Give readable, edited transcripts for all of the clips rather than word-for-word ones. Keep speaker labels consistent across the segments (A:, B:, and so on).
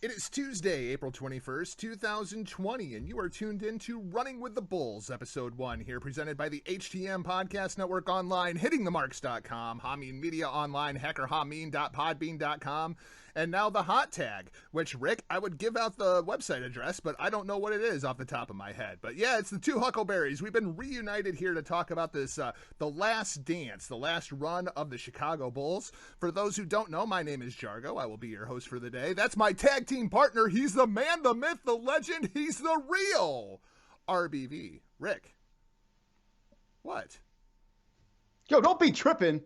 A: It is Tuesday, April 21st, 2020, and you are tuned in to Running with the Bulls, Episode 1, here presented by the HTM Podcast Network Online, hittingthemarks.com, Hameen Media Online, hackerhameen.podbean.com, and now the hot tag, which, Rick, I would give out the website address, but I don't know what it is off the top of my head. But yeah, it's the two Huckleberries. We've been reunited here to talk about this, the last dance, the last run of the Chicago Bulls. For those who don't know, my name is Jargö. I will be your host for the day. That's my tag team partner. He's the man, the myth, the legend. He's the real RBV. Rick. What?
B: Yo, don't be tripping.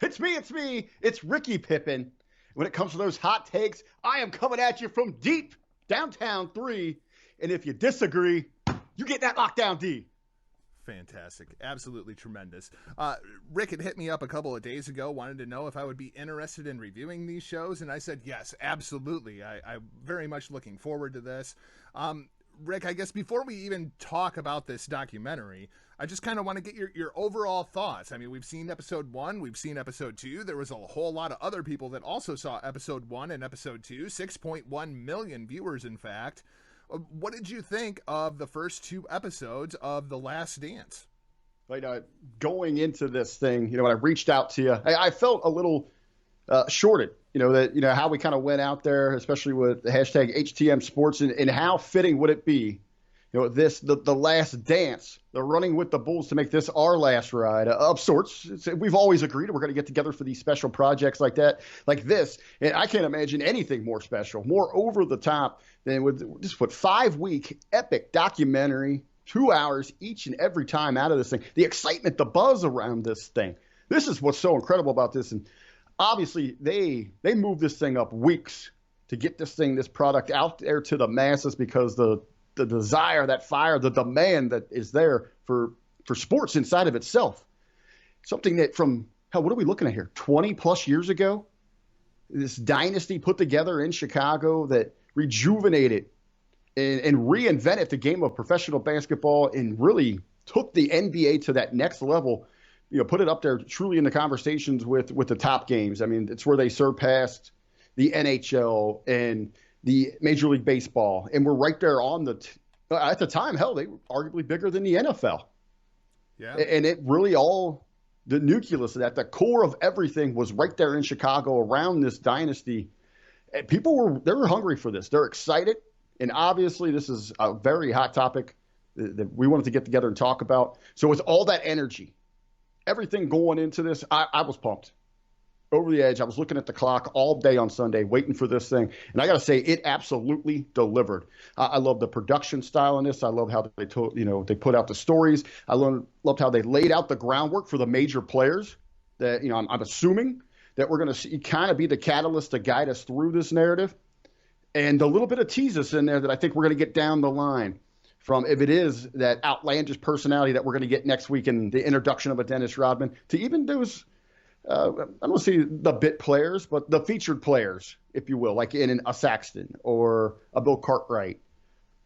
B: It's me. It's Ricky Pippen. When it comes to those hot takes, I am coming at you from deep downtown 3. And if you disagree, you get that lockdown D.
A: Fantastic. Absolutely tremendous. Rick had hit me up a couple of days ago, wanted to know if I would be interested in reviewing these shows. And I said, yes, absolutely. I'm very much looking forward to this. Rick, I guess before we even talk about this documentary, I just kind of want to get your overall thoughts. I mean, we've seen episode 1, we've seen episode 2. There was a whole lot of other people that also saw episode 1 and episode 2, 6.1 million viewers, in fact. What did you think of the first 2 episodes of The Last Dance?
B: Like, going into this thing, when I reached out to you, I felt a little shorted, that, how we kind of went out there, especially with the hashtag HTM Sports, and how fitting would it be, the Last Dance, the running with the Bulls to make this our last ride of sorts. We've always agreed we're going to get together for these special projects like that, like this. And I can't imagine anything more special, more over the top than with just 5-week epic documentary, 2 hours each and every time out of this thing. The excitement, the buzz around this thing. This is what's so incredible about this. And obviously they moved this thing up weeks to get this product out there to the masses, because the desire, that fire, the demand that is there for sports inside of itself. Something that what are we looking at here? 20 plus years ago, this dynasty put together in Chicago that rejuvenated and reinvented the game of professional basketball and really took the NBA to that next level, put it up there truly in the conversations with the top games. I mean, it's where they surpassed the NHL and the Major League Baseball, and we're right there on at the time, hell, they were arguably bigger than the NFL. Yeah. And it really the nucleus of that, the core of everything was right there in Chicago around this dynasty. And people they were hungry for this. They're excited. And obviously this is a very hot topic that we wanted to get together and talk about. So with all that energy, everything going into this, I was pumped. Over the edge. I was looking at the clock all day on Sunday, waiting for this thing. And I got to say, it absolutely delivered. I love the production style in this. I love how they they put out the stories. I loved how they laid out the groundwork for the major players that, I'm assuming that we're going to see kind of be the catalyst to guide us through this narrative. And a little bit of teases in there that I think we're going to get down the line from, if it is that outlandish personality that we're going to get next week in the introduction of a Dennis Rodman, to even those I don't see the bit players, but the featured players, if you will, like in a Saxton or a Bill Cartwright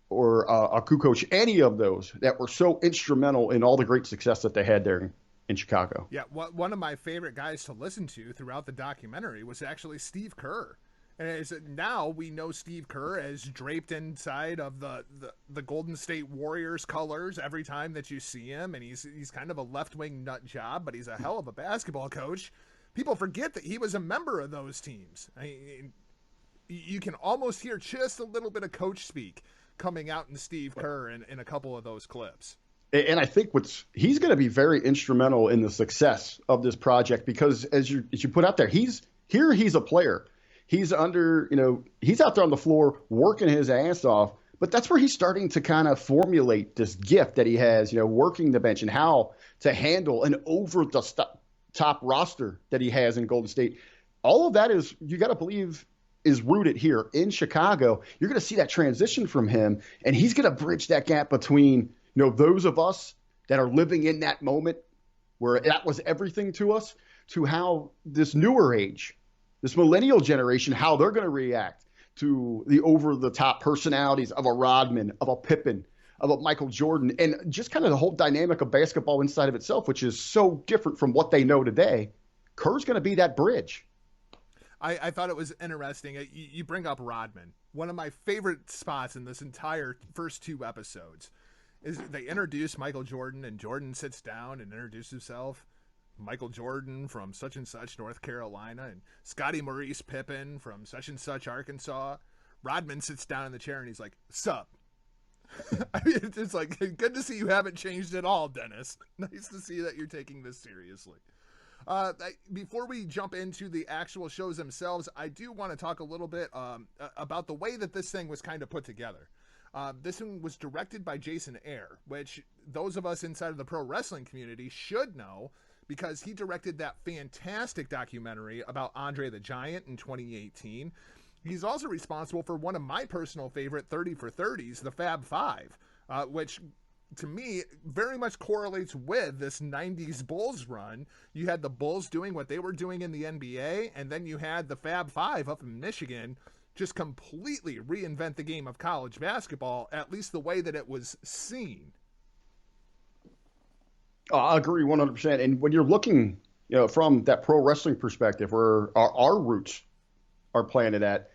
B: or a Kukoc, any of those that were so instrumental in all the great success that they had there in Chicago.
A: Yeah, one of my favorite guys to listen to throughout the documentary was actually Steve Kerr. And now we know Steve Kerr as draped inside of the Golden State Warriors colors every time that you see him, and he's kind of a left-wing nut job, but he's a hell of a basketball coach. People forget that he was a member of those teams. I mean, you can almost hear just a little bit of coach speak coming out in Steve Kerr in a couple of those clips.
B: And I think he's going to be very instrumental in the success of this project, because as you put out there, he's a player. He's he's out there on the floor working his ass off, but that's where he's starting to kind of formulate this gift that he has, working the bench and how to handle an over the top roster that he has in Golden State. All of that you got to believe is rooted here in Chicago. You're going to see that transition from him, and he's going to bridge that gap between, those of us that are living in that moment where that was everything to us, to how this newer age, this millennial generation, how they're going to react to the over-the-top personalities of a Rodman, of a Pippen, of a Michael Jordan, and just kind of the whole dynamic of basketball inside of itself, which is so different from what they know today. Kerr's going to be that bridge.
A: I thought it was interesting. You bring up Rodman. One of my favorite spots in this entire first 2 episodes is they introduce Michael Jordan, and Jordan sits down and introduces himself. Michael Jordan from such and such North Carolina, and Scotty Maurice Pippen from such and such Arkansas. Rodman sits down in the chair and he's like, "Sup?" I mean, it's just like, good to see you haven't changed at all, Dennis. Nice to see that you're taking this seriously. Before we jump into the actual shows themselves, I do want to talk a little bit about the way that this thing was kind of put together. This one was directed by Jason Ayre, which those of us inside of the pro wrestling community should know because he directed that fantastic documentary about Andre the Giant in 2018. He's also responsible for one of my personal favorite 30 for 30s, the Fab Five, which to me very much correlates with this 90s Bulls run. You had the Bulls doing what they were doing in the NBA, and then you had the Fab Five up in Michigan just completely reinvent the game of college basketball, at least the way that it was seen.
B: I agree 100%. And when you're looking, from that pro wrestling perspective, where our roots are planted at,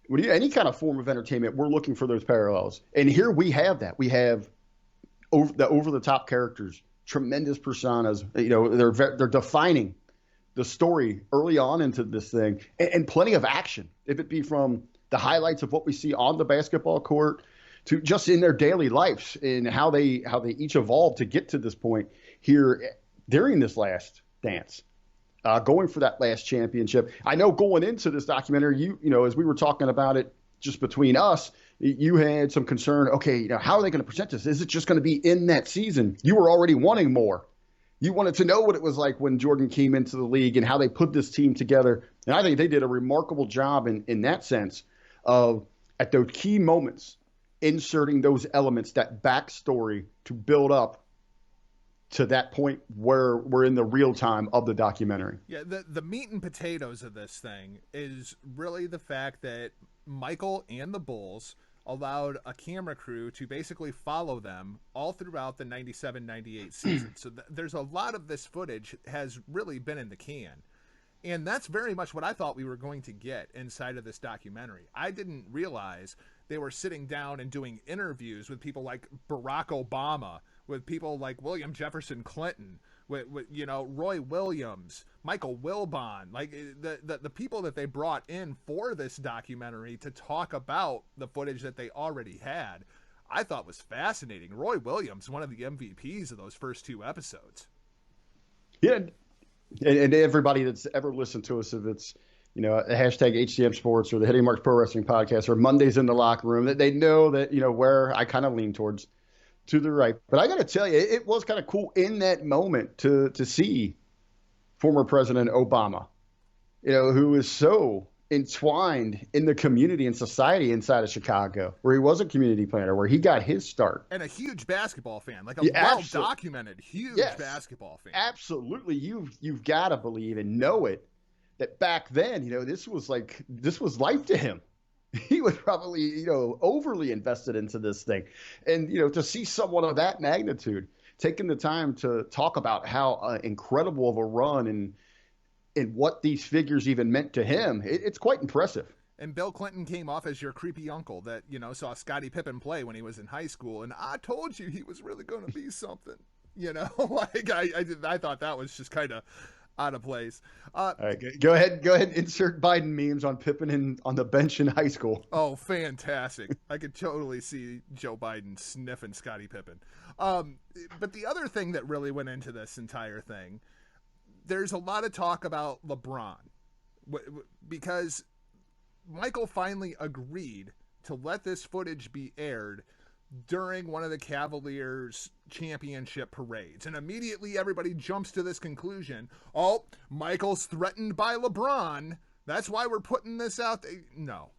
B: when you any kind of form of entertainment, we're looking for those parallels. And here we have that. We have over the top characters, tremendous personas. They're defining the story early on into this thing, and plenty of action. If it be from the highlights of what we see on the basketball court to just in their daily lives and how they each evolved to get to this point here during this last dance. Going for that last championship. I know going into this documentary, you as we were talking about it just between us, you had some concern. Okay, how are they going to present this? Is it just going to be in that season? You were already wanting more. You wanted to know what it was like when Jordan came into the league and how they put this team together. And I think they did a remarkable job in that sense of, at those key moments, inserting those elements, that backstory to build up to that point where we're in the real time of the documentary.
A: Yeah, the meat and potatoes of this thing is really the fact that Michael and the Bulls allowed a camera crew to basically follow them all throughout the 97-98 season. So there's a lot of this footage has really been in the can. And that's very much what I thought we were going to get inside of this documentary. I didn't realize they were sitting down and doing interviews with people like Barack Obama, with people like William Jefferson Clinton, with Roy Williams, Michael Wilbon, like the people that they brought in for this documentary to talk about the footage that they already had, I thought was fascinating. Roy Williams, one of the MVPs of those first 2 episodes.
B: Yeah, and everybody that's ever listened to us, if it's hashtag HTM Sports or the Hitting Marks Pro Wrestling Podcast or Mondays in the Locker Room, that they know that where I kind of lean towards. To the right. But I got to tell you, it was kind of cool in that moment to see former President Obama, who is so entwined in the community and society inside of Chicago, where he was a community planner, where he got his start.
A: And a huge basketball fan, like a well-documented, huge basketball fan.
B: Absolutely. You've got to believe and know it, that back then, this was life to him. He was probably, overly invested into this thing. And, to see someone of that magnitude taking the time to talk about how incredible of a run and what these figures even meant to him, it's quite impressive.
A: And Bill Clinton came off as your creepy uncle that, saw Scottie Pippen play when he was in high school. And I told you he was really going to be something, like I thought that was just kind of out of place.
B: All right, go ahead and insert Biden memes on Pippen on the bench in high school.
A: Oh, fantastic. I could totally see Joe Biden sniffing Scottie Pippen. But the other thing that really went into this entire thing, there's a lot of talk about LeBron because Michael finally agreed to let this footage be aired during one of the Cavaliers' championship parades. And immediately everybody jumps to this conclusion. Oh, Michael's threatened by LeBron. That's why we're putting this out. No,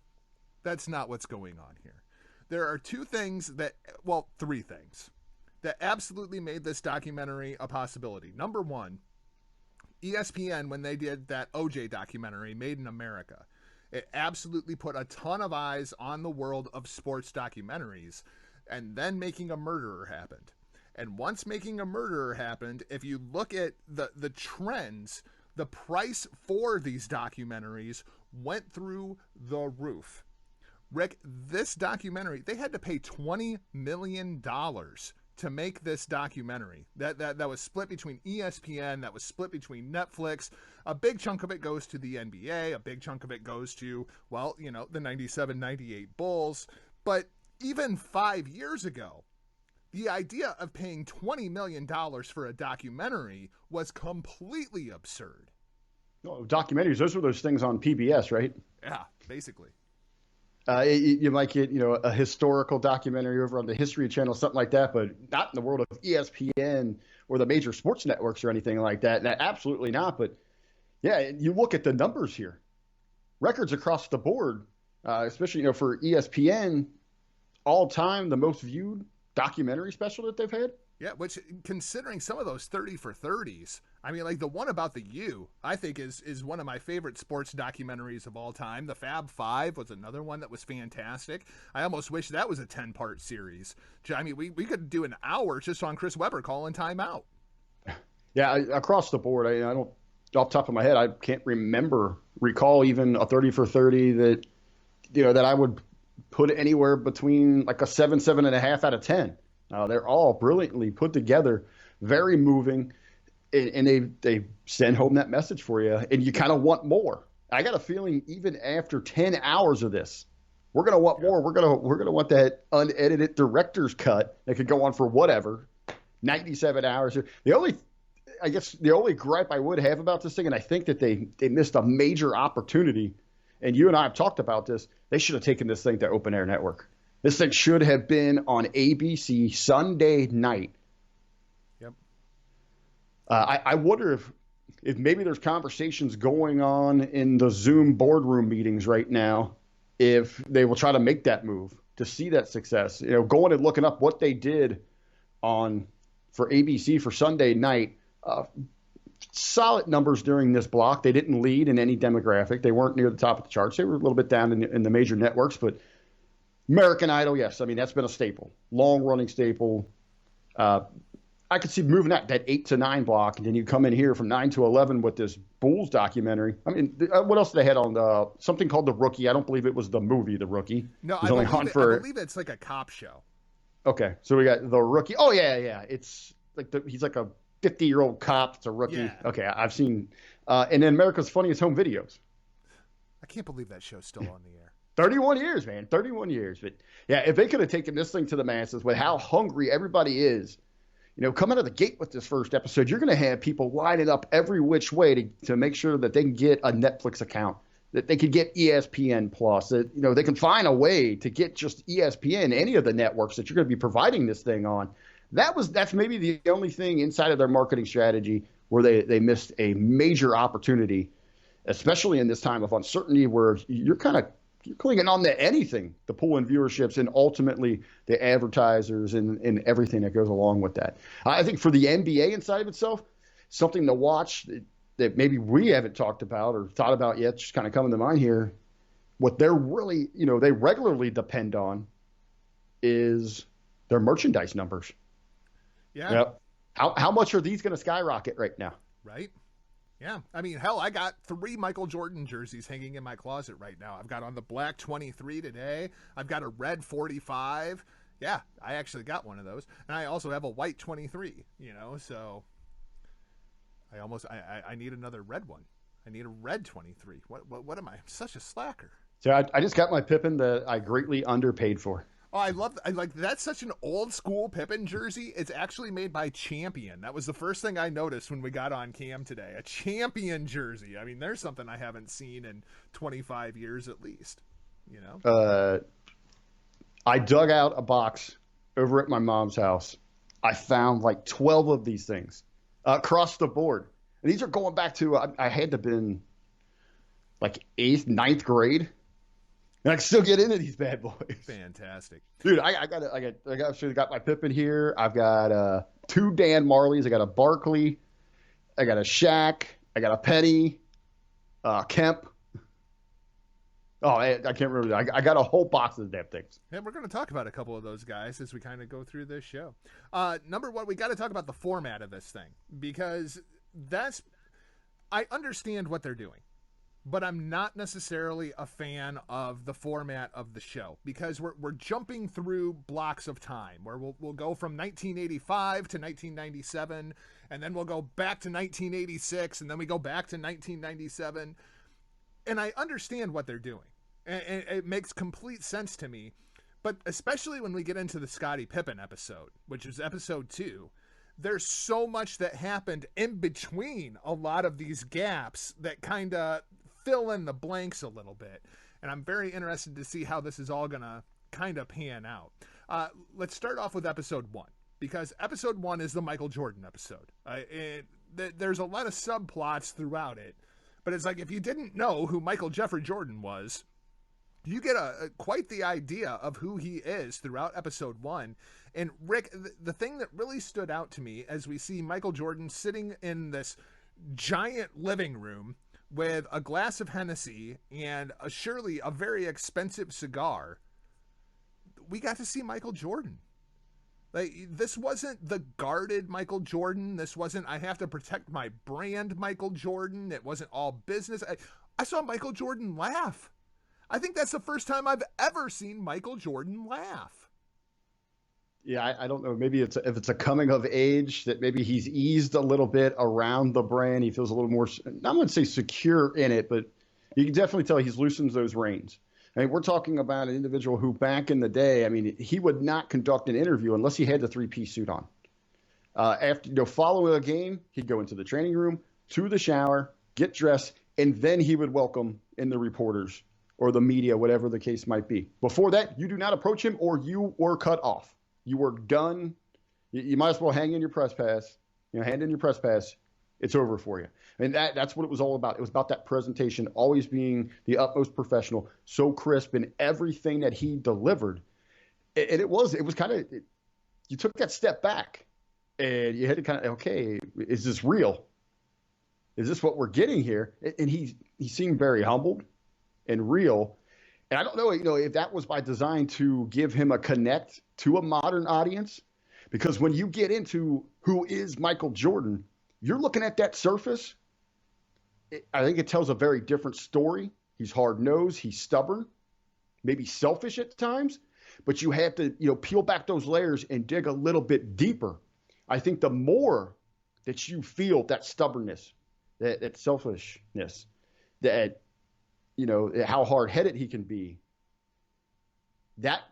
A: that's not what's going on here. There are 3 things that absolutely made this documentary a possibility. Number 1, ESPN, when they did that OJ documentary, Made in America, it absolutely put a ton of eyes on the world of sports documentaries. And then Making a Murderer happened. And once Making a Murderer happened, if you look at the trends, the price for these documentaries went through the roof. Rick, this documentary, they had to pay $20 million to make this documentary. That was split between ESPN, that was split between Netflix. A big chunk of it goes to the NBA, a big chunk of it goes to, well, you know, the 97-98 Bulls. But even 5 years ago, the idea of paying $20 million for a documentary was completely absurd.
B: Oh, documentaries, those were those things on PBS, right?
A: Yeah, basically.
B: You might get, you know, a historical documentary over on the History Channel, something like that, but not in the world of ESPN or the major sports networks or anything like that. Absolutely not. But yeah, you look at the numbers here, records across the board, especially, you know, for ESPN, all time, the most viewed documentary special that they've had.
A: Yeah, which, considering some of those 30 for 30s, I mean, like the one about the U, I think is one of my favorite sports documentaries of all time. The Fab Five was another one that was fantastic. I almost wish that was a 10-part series. I mean, we could do an hour just on Chris Webber calling timeout.
B: Yeah, across the board, I don't, off the top of my head, I can't recall even a 30 for 30 that, you know, that I would put anywhere between like a 7.5 out of 10. They're all brilliantly put together, very moving, and they send home that message for you, and you kind of want more. I got a feeling even after 10 hours of this, we're gonna want more. We're gonna want that unedited director's cut that could go on for whatever, 97 hours. The only gripe I would have about this thing, and I think that they missed a major opportunity, and you and I have talked about this. They should have taken this thing to Open Air Network. This thing should have been on ABC Sunday night.
A: Yep.
B: I wonder if maybe there's conversations going on in the Zoom boardroom meetings right now, if they will try to make that move to see that success. You know, going and looking up what they did for ABC for Sunday night. Solid numbers during this block. They didn't lead in any demographic. They weren't near the top of the charts. They were a little bit down in the major networks, but American Idol, yes. I mean, that's been a staple, long-running staple. I could see moving that 8 to 9 block, and then you come in here from 9 to 11 with this Bulls documentary. I mean, what else did they had on something called The Rookie? I don't believe it was the movie, The Rookie.
A: No, I believe it's like a cop show.
B: Okay, so we got The Rookie. Oh, yeah. It's like he's like a 50-year-old cop. It's a rookie.
A: Yeah.
B: Okay, I've seen. And then America's Funniest Home Videos.
A: I can't believe that show's still on the air.
B: 31 years, man. 31 years. But, yeah, if they could have taken this thing to the masses with how hungry everybody is, you know, coming out of the gate with this first episode, you're going to have people lining up every which way to make sure that they can get a Netflix account, that they could get ESPN Plus, that, you know, they can find a way to get just ESPN, any of the networks that you're going to be providing this thing on. That's maybe the only thing inside of their marketing strategy where they missed a major opportunity, especially in this time of uncertainty where you're clinging on to anything to pull in viewerships and ultimately the advertisers and everything that goes along with that. I think for the NBA inside of itself, something to watch that maybe we haven't talked about or thought about yet, just kind of coming to mind here, what they're really, you know, they regularly depend on is their merchandise numbers.
A: Yeah.
B: Yep. How much are these going to skyrocket right now?
A: Right. Yeah, I mean, hell, I got 3 Michael Jordan jerseys hanging in my closet right now. I've got on the black 23 today. I've got a red 45. Yeah, I actually got one of those. And I also have a white 23, you know, so I need another red one. I need a red 23. What am I? I'm such a slacker.
B: So I just got my Pippen that I greatly underpaid for.
A: Oh, I like that's such an old school Pippen jersey. It's actually made by Champion. That was the first thing I noticed when we got on cam today. A Champion jersey. I mean, there's something I haven't seen in 25 years at least, you know?
B: I dug out a box over at my mom's house. I found like 12 of these things across the board. And these are going back to, I had to have been like 8th, 9th grade. And I can still get into these bad boys.
A: Fantastic.
B: Dude, I got my Pippen here. I've got 2 Dan Marleys. I got a Barkley. I got a Shaq. I got a Penny. Kemp. Oh, I can't remember. I got a whole box of damn things.
A: And we're going to talk about a couple of those guys as we kind of go through this show. Number one, we got to talk about the format of this thing because I understand what they're doing. but I'm not necessarily a fan of the format of the show because we're jumping through blocks of time where we'll go from 1985 to 1997, and then we'll go back to 1986, and then we go back to 1997. And I understand what they're doing, and it makes complete sense to me. But especially when we get into the Scottie Pippen episode, which is episode 2, there's so much that happened in between a lot of these gaps that kind of fill in the blanks a little bit. And I'm very interested to see how this is all going to kind of pan out. Let's start off with episode 1, because episode 1 is the Michael Jordan episode. There's a lot of subplots throughout it, but it's like if you didn't know who Michael Jeffrey Jordan was, you get quite the idea of who he is throughout episode 1. And Rick, the thing that really stood out to me as we see Michael Jordan sitting in this giant living room with a glass of Hennessy and surely a very expensive cigar, we got to see Michael Jordan. Like, this wasn't the guarded Michael Jordan. This wasn't, I have to protect my brand Michael Jordan. It wasn't all business. I saw Michael Jordan laugh. I think that's the first time I've ever seen Michael Jordan laugh.
B: Yeah, I don't know. Maybe if it's a coming of age that maybe he's eased a little bit around the brand. He feels a little more, I'm going to say secure in it, but you can definitely tell he's loosened those reins. I mean, we're talking about an individual who back in the day, I mean, he would not conduct an interview unless he had the 3-piece suit on. After, following a game, he'd go into the training room, to the shower, get dressed, and then he would welcome in the reporters or the media, whatever the case might be. Before that, you do not approach him or you were cut off. You were done. You might as well hang in your press pass, hand in your press pass. It's over for you. And that's what it was all about. It was about that presentation, always being the utmost professional, so crisp in everything that he delivered. And it was kind of, you took that step back and you had to kind of, okay, is this real? Is this what we're getting here? And he seemed very humbled and real. And I don't know, if that was by design to give him a connect to a modern audience, because when you get into who is Michael Jordan, you're looking at that surface. I think it tells a very different story. He's hard-nosed, he's stubborn, maybe selfish at times, but you have to, peel back those layers and dig a little bit deeper. I think the more that you feel that stubbornness, that selfishness, that how hard-headed he can be, that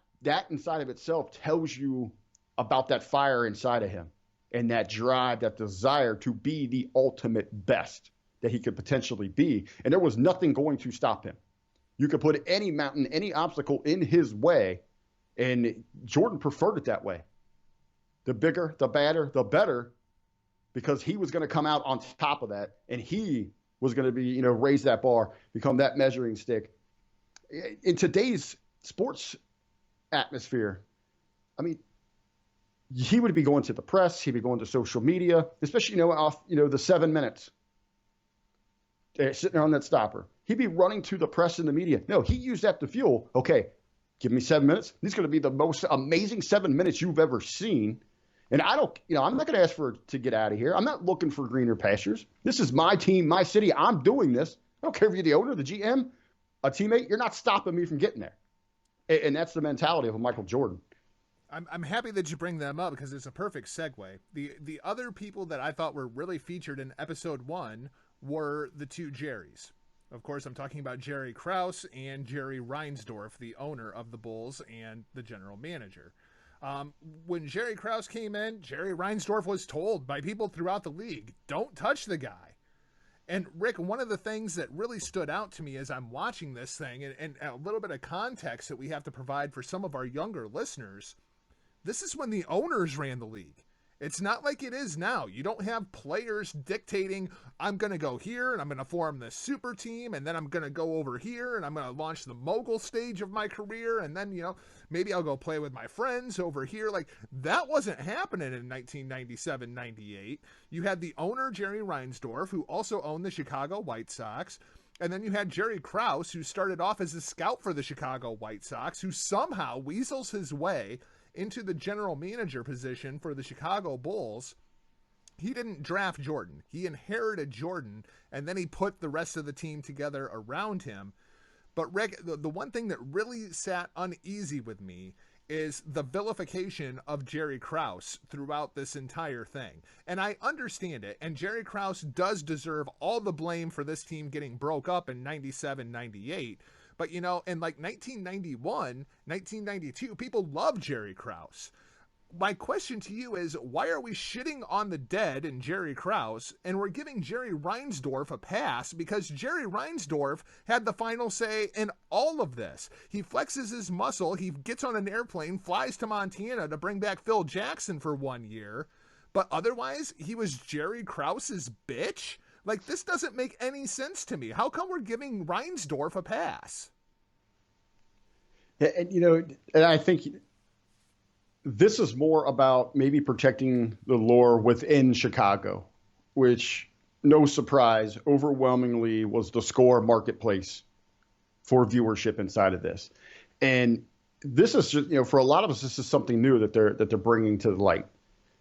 B: inside of itself tells you about that fire inside of him and that drive, that desire to be the ultimate best that he could potentially be. And there was nothing going to stop him. You could put any mountain, any obstacle in his way, and Jordan preferred it that way. The bigger, the badder, the better, because he was going to come out on top of that, and he was going to be, raise that bar, become that measuring stick. In today's sports atmosphere, I mean, he would be going to the press, he'd be going to social media, especially, off, the 7 minutes, sitting there on that stopper. He'd be running to the press and the media. No, he used that to fuel. Okay, give me 7 minutes. These are going to be the most amazing 7 minutes you've ever seen. And I don't, I'm not going to ask to get out of here. I'm not looking for greener pastures. This is my team, my city. I'm doing this. I don't care if you're the owner, the GM, a teammate. You're not stopping me from getting there. And that's the mentality of a Michael Jordan.
A: I'm happy that you bring them up because it's a perfect segue. The other people that I thought were really featured in episode 1 were the two Jerrys. Of course, I'm talking about Jerry Krause and Jerry Reinsdorf, the owner of the Bulls and the general manager. When Jerry Krause came in, Jerry Reinsdorf was told by people throughout the league, don't touch the guy. And Rick, one of the things that really stood out to me as I'm watching this thing, and a little bit of context that we have to provide for some of our younger listeners, this is when the owners ran the league. It's not like it is now. You don't have players dictating, I'm going to go here and I'm going to form this super team and then I'm going to go over here and I'm going to launch the mogul stage of my career and then, maybe I'll go play with my friends over here. Like, that wasn't happening in 1997-98. You had the owner, Jerry Reinsdorf, who also owned the Chicago White Sox. And then you had Jerry Krause, who started off as a scout for the Chicago White Sox, who somehow weasels his way into the general manager position for the Chicago Bulls. he didn't draft Jordan. He inherited Jordan, and then he put the rest of the team together around him. But Rick, the one thing that really sat uneasy with me is the vilification of Jerry Krause throughout this entire thing. And I understand it, and Jerry Krause does deserve all the blame for this team getting broke up in 97, 98. But, you know, in like 1991, 1992, people loved Jerry Krause. My question to you is, why are we shitting on the dead and Jerry Krause, and we're giving Jerry Reinsdorf a pass because Jerry Reinsdorf had the final say in all of this? He flexes his muscle, he gets on an airplane, flies to Montana to bring back Phil Jackson for 1 year, but otherwise, he was Jerry Krause's bitch? Like, this doesn't make any sense to me. How come we're giving Reinsdorf a pass?
B: Yeah, and, you know, and I think this is more about maybe protecting the lore within Chicago, which, no surprise, overwhelmingly was the score marketplace for viewership inside of this. And this is just, you know, for a lot of us, this is something new that they're bringing to the light.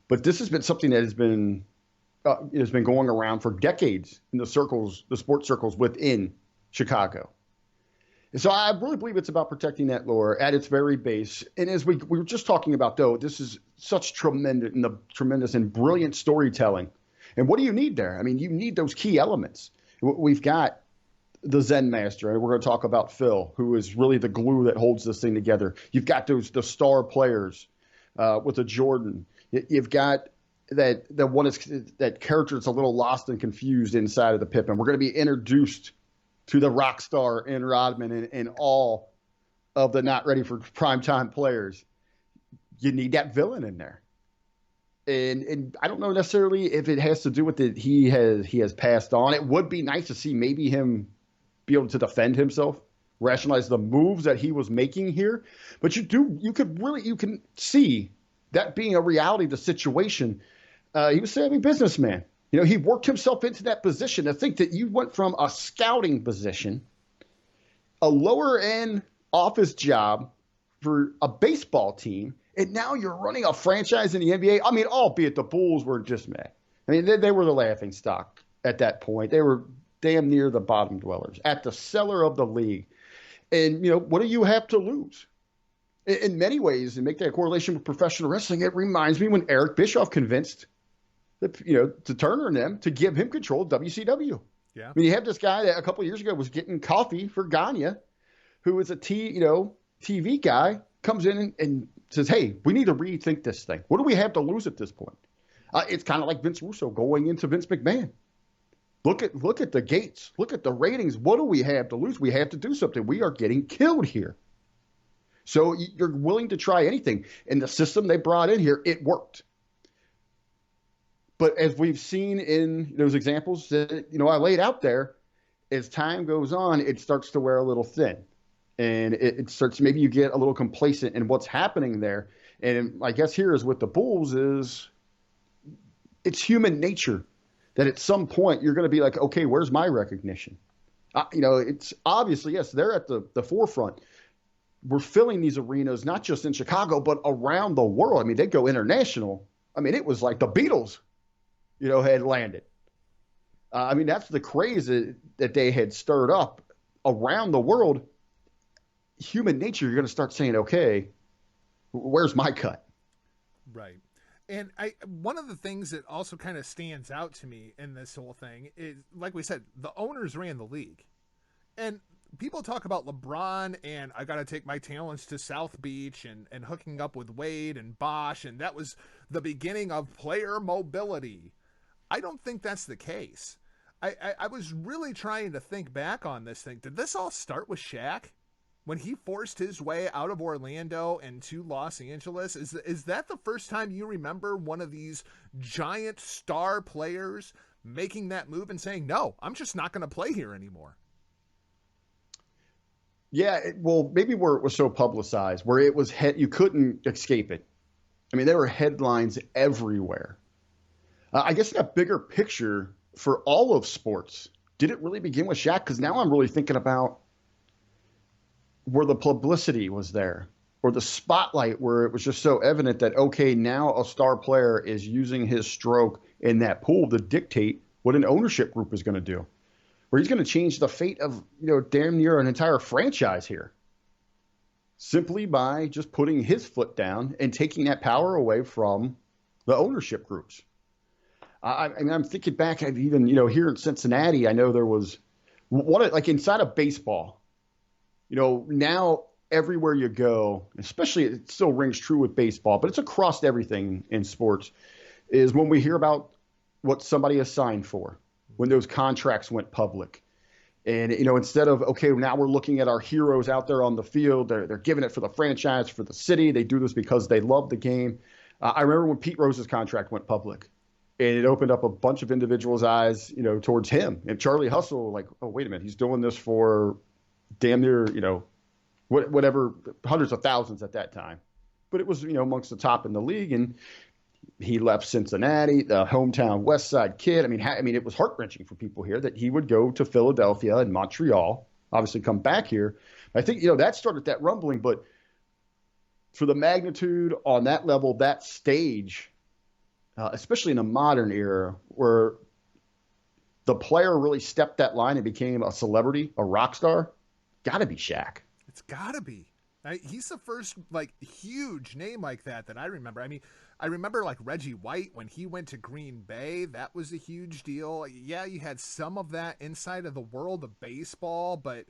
B: But this has been something that has been going around for decades in the circles, the sports circles within Chicago. So I really believe it's about protecting that lore at its very base. And as we were just talking about, though, this is such tremendous and brilliant storytelling. And what do you need there? I mean, you need those key elements. We've got the Zen master, and we're going to talk about Phil, who is really the glue that holds this thing together. You've got the star players with a Jordan. You've got that character that's a little lost and confused inside of the Pippen. We're going to be introduced to the rock star in Rodman and all of the not ready for primetime players. You need that villain in there. And I don't know necessarily if it has to do with it. He has passed on. It would be nice to see maybe him be able to defend himself, rationalize the moves that he was making here. But you can see that being a reality of the situation. He was a savvy businessman. You know, he worked himself into that position. To think that you went from a scouting position, a lower end office job for a baseball team, and now you're running a franchise in the NBA. I mean, albeit the Bulls were just mad. I mean, they were the laughing stock at that point. They were damn near the bottom dwellers, at the cellar of the league. And, you know, what do you have to lose? In many ways, and make that correlation with professional wrestling, it reminds me when Eric Bischoff convinced to Turner and them to give him control of WCW.
A: Yeah.
B: I mean, you have this guy that a couple of years ago was getting coffee for Gagne, who is a TV guy, comes in and says, hey, we need to rethink this thing. What do we have to lose at this point? It's kind of like Vince Russo going into Vince McMahon. Look at the gates. Look at the ratings. What do we have to lose? We have to do something. We are getting killed here. So you're willing to try anything. And the system they brought in here, it worked. But as we've seen in those examples that, you know, I laid out there, as time goes on, it starts to wear a little thin. And it starts, maybe you get a little complacent in what's happening there. And I guess here is with the Bulls is it's human nature that at some point you're going to be like, okay, where's my recognition? You know, it's obviously, yes, they're at the forefront. We're filling these arenas, not just in Chicago, but around the world. I mean, they go international. I mean, it was like the Beatles, you know, had landed. I mean, that's the craze that they had stirred up around the world. Human nature, you're going to start saying, okay, where's my cut?
A: Right. And one of the things that also kind of stands out to me in this whole thing is, like we said, the owners ran the league. And people talk about LeBron and I got to take my talents to South Beach and hooking up with Wade and Bosch, and that was the beginning of player mobility. I don't think that's the case. I was really trying to think back on this thing. Did this all start with Shaq? When he forced his way out of Orlando and to Los Angeles? Is that the first time you remember one of these giant star players making that move and saying, no, I'm just not going to play here anymore?
B: Yeah, well, maybe where it was so publicized, where it was you couldn't escape it. I mean, there were headlines everywhere. I guess that bigger picture for all of sports, did it really begin with Shaq? Because now I'm really thinking about where the publicity was there, or the spotlight where it was just so evident that, okay, now a star player is using his stroke in that pool to dictate what an ownership group is going to do, where he's going to change the fate of, damn near an entire franchise here, simply by just putting his foot down and taking that power away from the ownership groups. I'm thinking back, I've even, here in Cincinnati, I know there was one, like inside of baseball, now everywhere you go, especially it still rings true with baseball, but it's across everything in sports, is when we hear about what somebody has signed for, when those contracts went public. And, instead of, okay, now we're looking at our heroes out there on the field, they're giving it for the franchise, for the city. They do this because they love the game. I remember when Pete Rose's contract went public, and it opened up a bunch of individuals' eyes, towards him. And Charlie Hustle, like, oh, wait a minute, he's doing this for damn near, whatever, hundreds of thousands at that time. But it was, amongst the top in the league. And he left Cincinnati, the hometown West Side kid. I mean, it was heart-wrenching for people here that he would go to Philadelphia and Montreal, obviously come back here. I think, that started that rumbling. But for the magnitude on that level, that stage, especially in the modern era where the player really stepped that line and became a celebrity, a rock star, got to be Shaq.
A: It's got to be. He's the first, huge name like that I remember. I mean, I remember, Reggie White, when he went to Green Bay, that was a huge deal. Yeah, you had some of that inside of the world of baseball, but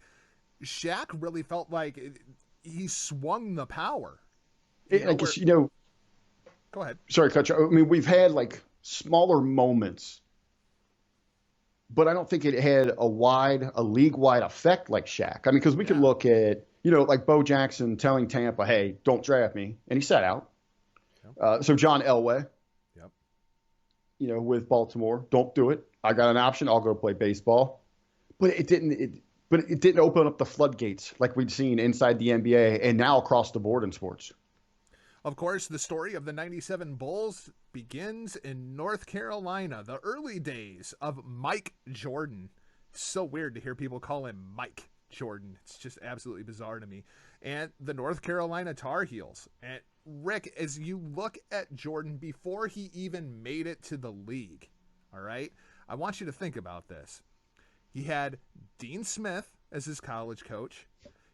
A: Shaq really felt like he swung the power.
B: Go
A: ahead.
B: Sorry, Coach. I mean, we've had, smaller moments, but I don't think it had a league-wide effect like Shaq. I mean, because we could look at, like Bo Jackson telling Tampa, hey, don't draft me. And he sat out. Yep. So John Elway,
A: yep.
B: With Baltimore, don't do it. I got an option. I'll go play baseball. But it didn't open up the floodgates like we'd seen inside the NBA and now across the board in sports.
A: Of course, the story of the 97 Bulls begins in North Carolina, the early days of Mike Jordan. It's so weird to hear people call him Mike Jordan. It's just absolutely bizarre to me. And the North Carolina Tar Heels. And Rick, as you look at Jordan before he even made it to the league, all right, I want you to think about this. He had Dean Smith as his college coach.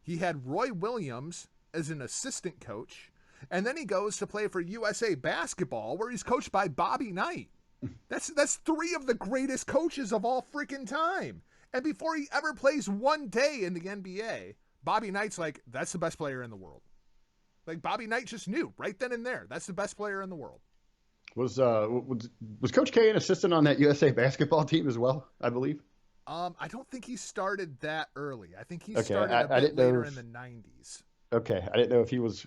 A: He had Roy Williams as an assistant coach. And then he goes to play for USA Basketball, where he's coached by Bobby Knight. That's three of the greatest coaches of all freaking time. And before he ever plays one day in the NBA, Bobby Knight's like, that's the best player in the world. Bobby Knight just knew right then and there, that's the best player in the world.
B: Was Coach K an assistant on that USA Basketball team as well, I believe?
A: I don't think he started that early. I think he started a bit later in the 90s.
B: Okay, I didn't know if he was.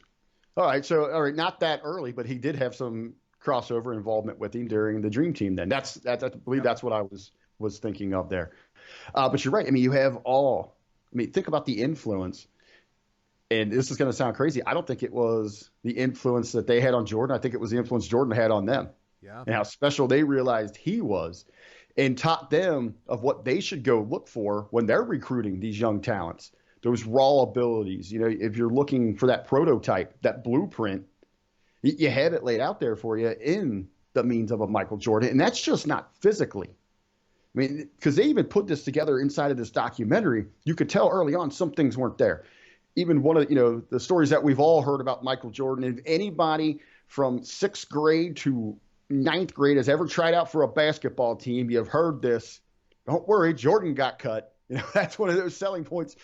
B: All right, not that early, but he did have some crossover involvement with him during the Dream Team. Then I believe that's what I was thinking of there. But you're right. I mean, you have all. I mean, think about the influence. And this is going to sound crazy. I don't think it was the influence that they had on Jordan. I think it was the influence Jordan had on them.
A: Yeah.
B: And how special they realized he was, and taught them of what they should go look for when they're recruiting these young talents. Those raw abilities. If you're looking for that prototype, that blueprint, you have it laid out there for you in the means of a Michael Jordan. And that's just not physically. I mean, because they even put this together inside of this documentary. You could tell early on some things weren't there. Even one of the stories that we've all heard about Michael Jordan. If anybody from 6th grade to 9th grade has ever tried out for a basketball team, you've heard this. Don't worry, Jordan got cut. That's one of those selling points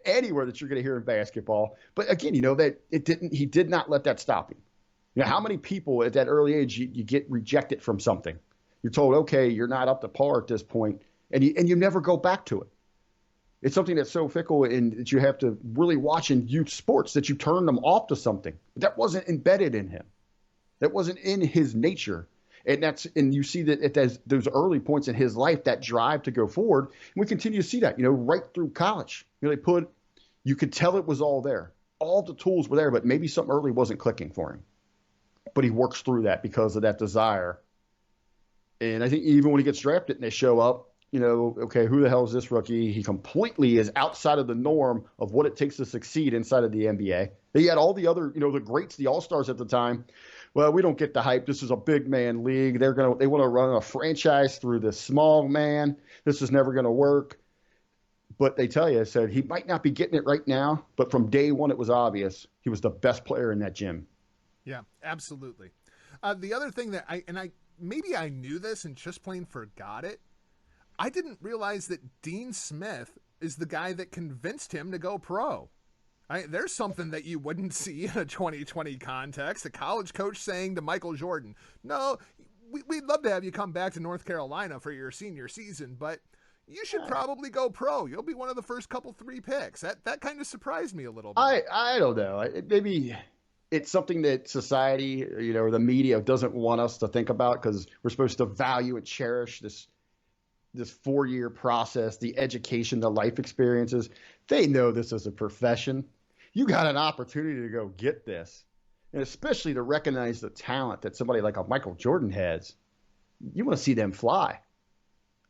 B: anywhere that you're going to hear in basketball. But again, that he did not let that stop him. How many people at that early age you get rejected from something? You're told, okay, you're not up to par at this point, and you never go back to it. It's something that's so fickle and that you have to really watch in youth sports that you turn them off to something. But that wasn't embedded in him. That wasn't in his nature. And you see that at those early points in his life, that drive to go forward. And we continue to see that, right through college. You could tell it was all there. All the tools were there, but maybe something early wasn't clicking for him. But he works through that because of that desire. And I think even when he gets drafted and they show up, okay, who the hell is this rookie? He completely is outside of the norm of what it takes to succeed inside of the NBA. They had all the other, the greats, the all-stars at the time. Well, we don't get the hype. This is a big man league. They want to run a franchise through this small man. This is never going to work. But they tell you, said he might not be getting it right now, but from day one, it was obvious he was the best player in that gym.
A: Yeah, absolutely. The other thing that maybe I knew this and just plain forgot it. I didn't realize that Dean Smith is the guy that convinced him to go pro. There's something that you wouldn't see in a 2020 context. A college coach saying to Michael Jordan, no, we'd love to have you come back to North Carolina for your senior season, but you should probably go pro. You'll be one of the first couple 3 picks. That kind of surprised me a little bit.
B: I don't know. Maybe it's something that society, or the media doesn't want us to think about because we're supposed to value and cherish this 4-year process, the education, the life experiences. They know this is a profession. You got an opportunity to go get this, and especially to recognize the talent that somebody like a Michael Jordan has. You want to see them fly.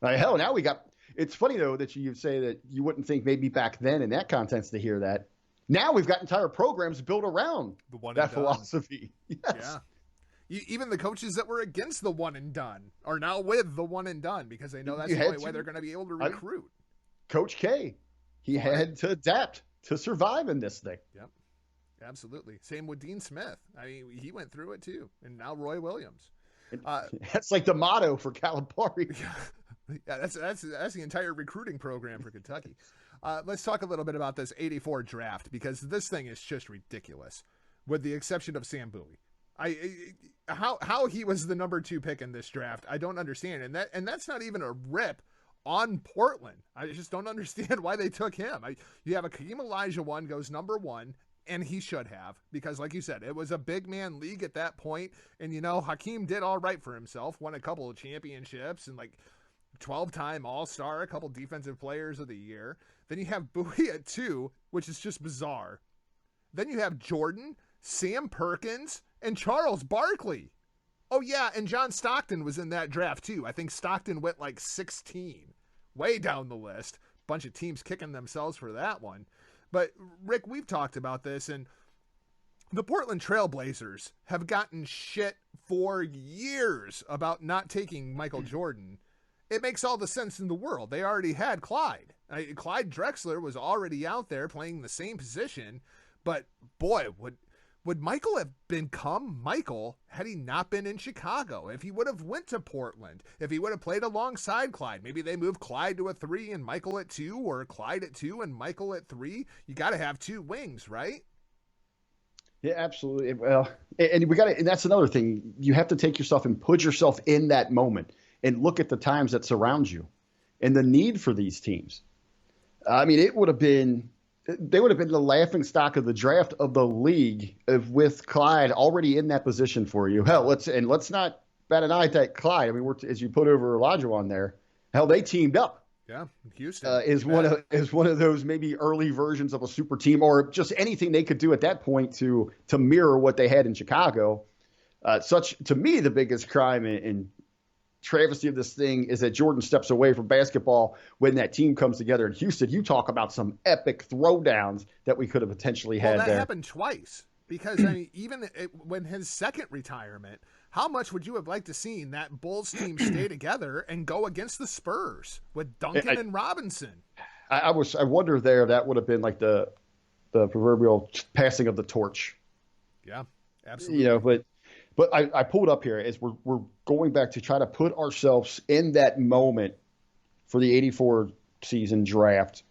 B: Hell, now we got – it's funny, though, that you say that you wouldn't think maybe back then in that context to hear that. Now we've got entire programs built around that philosophy. Yes.
A: Yeah. Even the coaches that were against the one and done are now with the one and done because they know that's the only way they're going to be able to recruit.
B: Coach K, he had to adapt to survive in this thing.
A: Yep, absolutely. Same with Dean Smith. He went through it too, and now Roy Williams.
B: That's like the motto for Calipari.
A: Yeah, that's the entire recruiting program for Kentucky. Let's talk a little bit about this '84 draft because this thing is just ridiculous, with the exception of Sam Bowie. How he was the number 2 pick in this draft, I don't understand, and that's not even a rip on Portland. I just don't understand why they took him. You have Hakeem Olajuwon goes number 1, and he should have because, like you said, it was a big man league at that point, and Hakeem did all right for himself, won a couple of championships, and 12-time All-Star, a couple defensive players of the year. Then you have Bowie at 2, which is just bizarre. Then you have Jordan, Sam Perkins, and Charles Barkley. Oh, yeah, and John Stockton was in that draft, too. I think Stockton went 16. Way down the list. Bunch of teams kicking themselves for that one. But, Rick, we've talked about this, and the Portland Trail Blazers have gotten shit for years about not taking Michael Jordan. It makes all the sense in the world. They already had Clyde. Clyde Drexler was already out there playing the same position, but, boy, would Michael have become Michael had he not been in Chicago? If he would have went to Portland, if he would have played alongside Clyde, maybe they moved Clyde to a 3 and Michael at 2, or Clyde at 2 and Michael at 3. You got to have 2 wings, right?
B: Yeah, absolutely. Well, and and that's another thing. You have to take yourself and put yourself in that moment and look at the times that surround you and the need for these teams. It would have been. They would have been the laughingstock of the draft of the league with Clyde already in that position for you. Hell, let's not bat an eye at Clyde. As you put over Olajuwon there, hell, they teamed up.
A: Yeah, Houston
B: is one of those maybe early versions of a super team, or just anything they could do at that point to mirror what they had in Chicago. To me, the biggest crime in travesty of this thing is that Jordan steps away from basketball when that team comes together in Houston. You talk about some epic throwdowns that we could have potentially had there.
A: That happened twice because even when his second retirement, how much would you have liked to seen that Bulls team stay together and go against the Spurs with Duncan and Robinson?
B: I wonder there if that would have been like the proverbial passing of the torch.
A: Yeah, absolutely.
B: But I pulled up here as we're going back to try to put ourselves in that moment for the '84 season draft.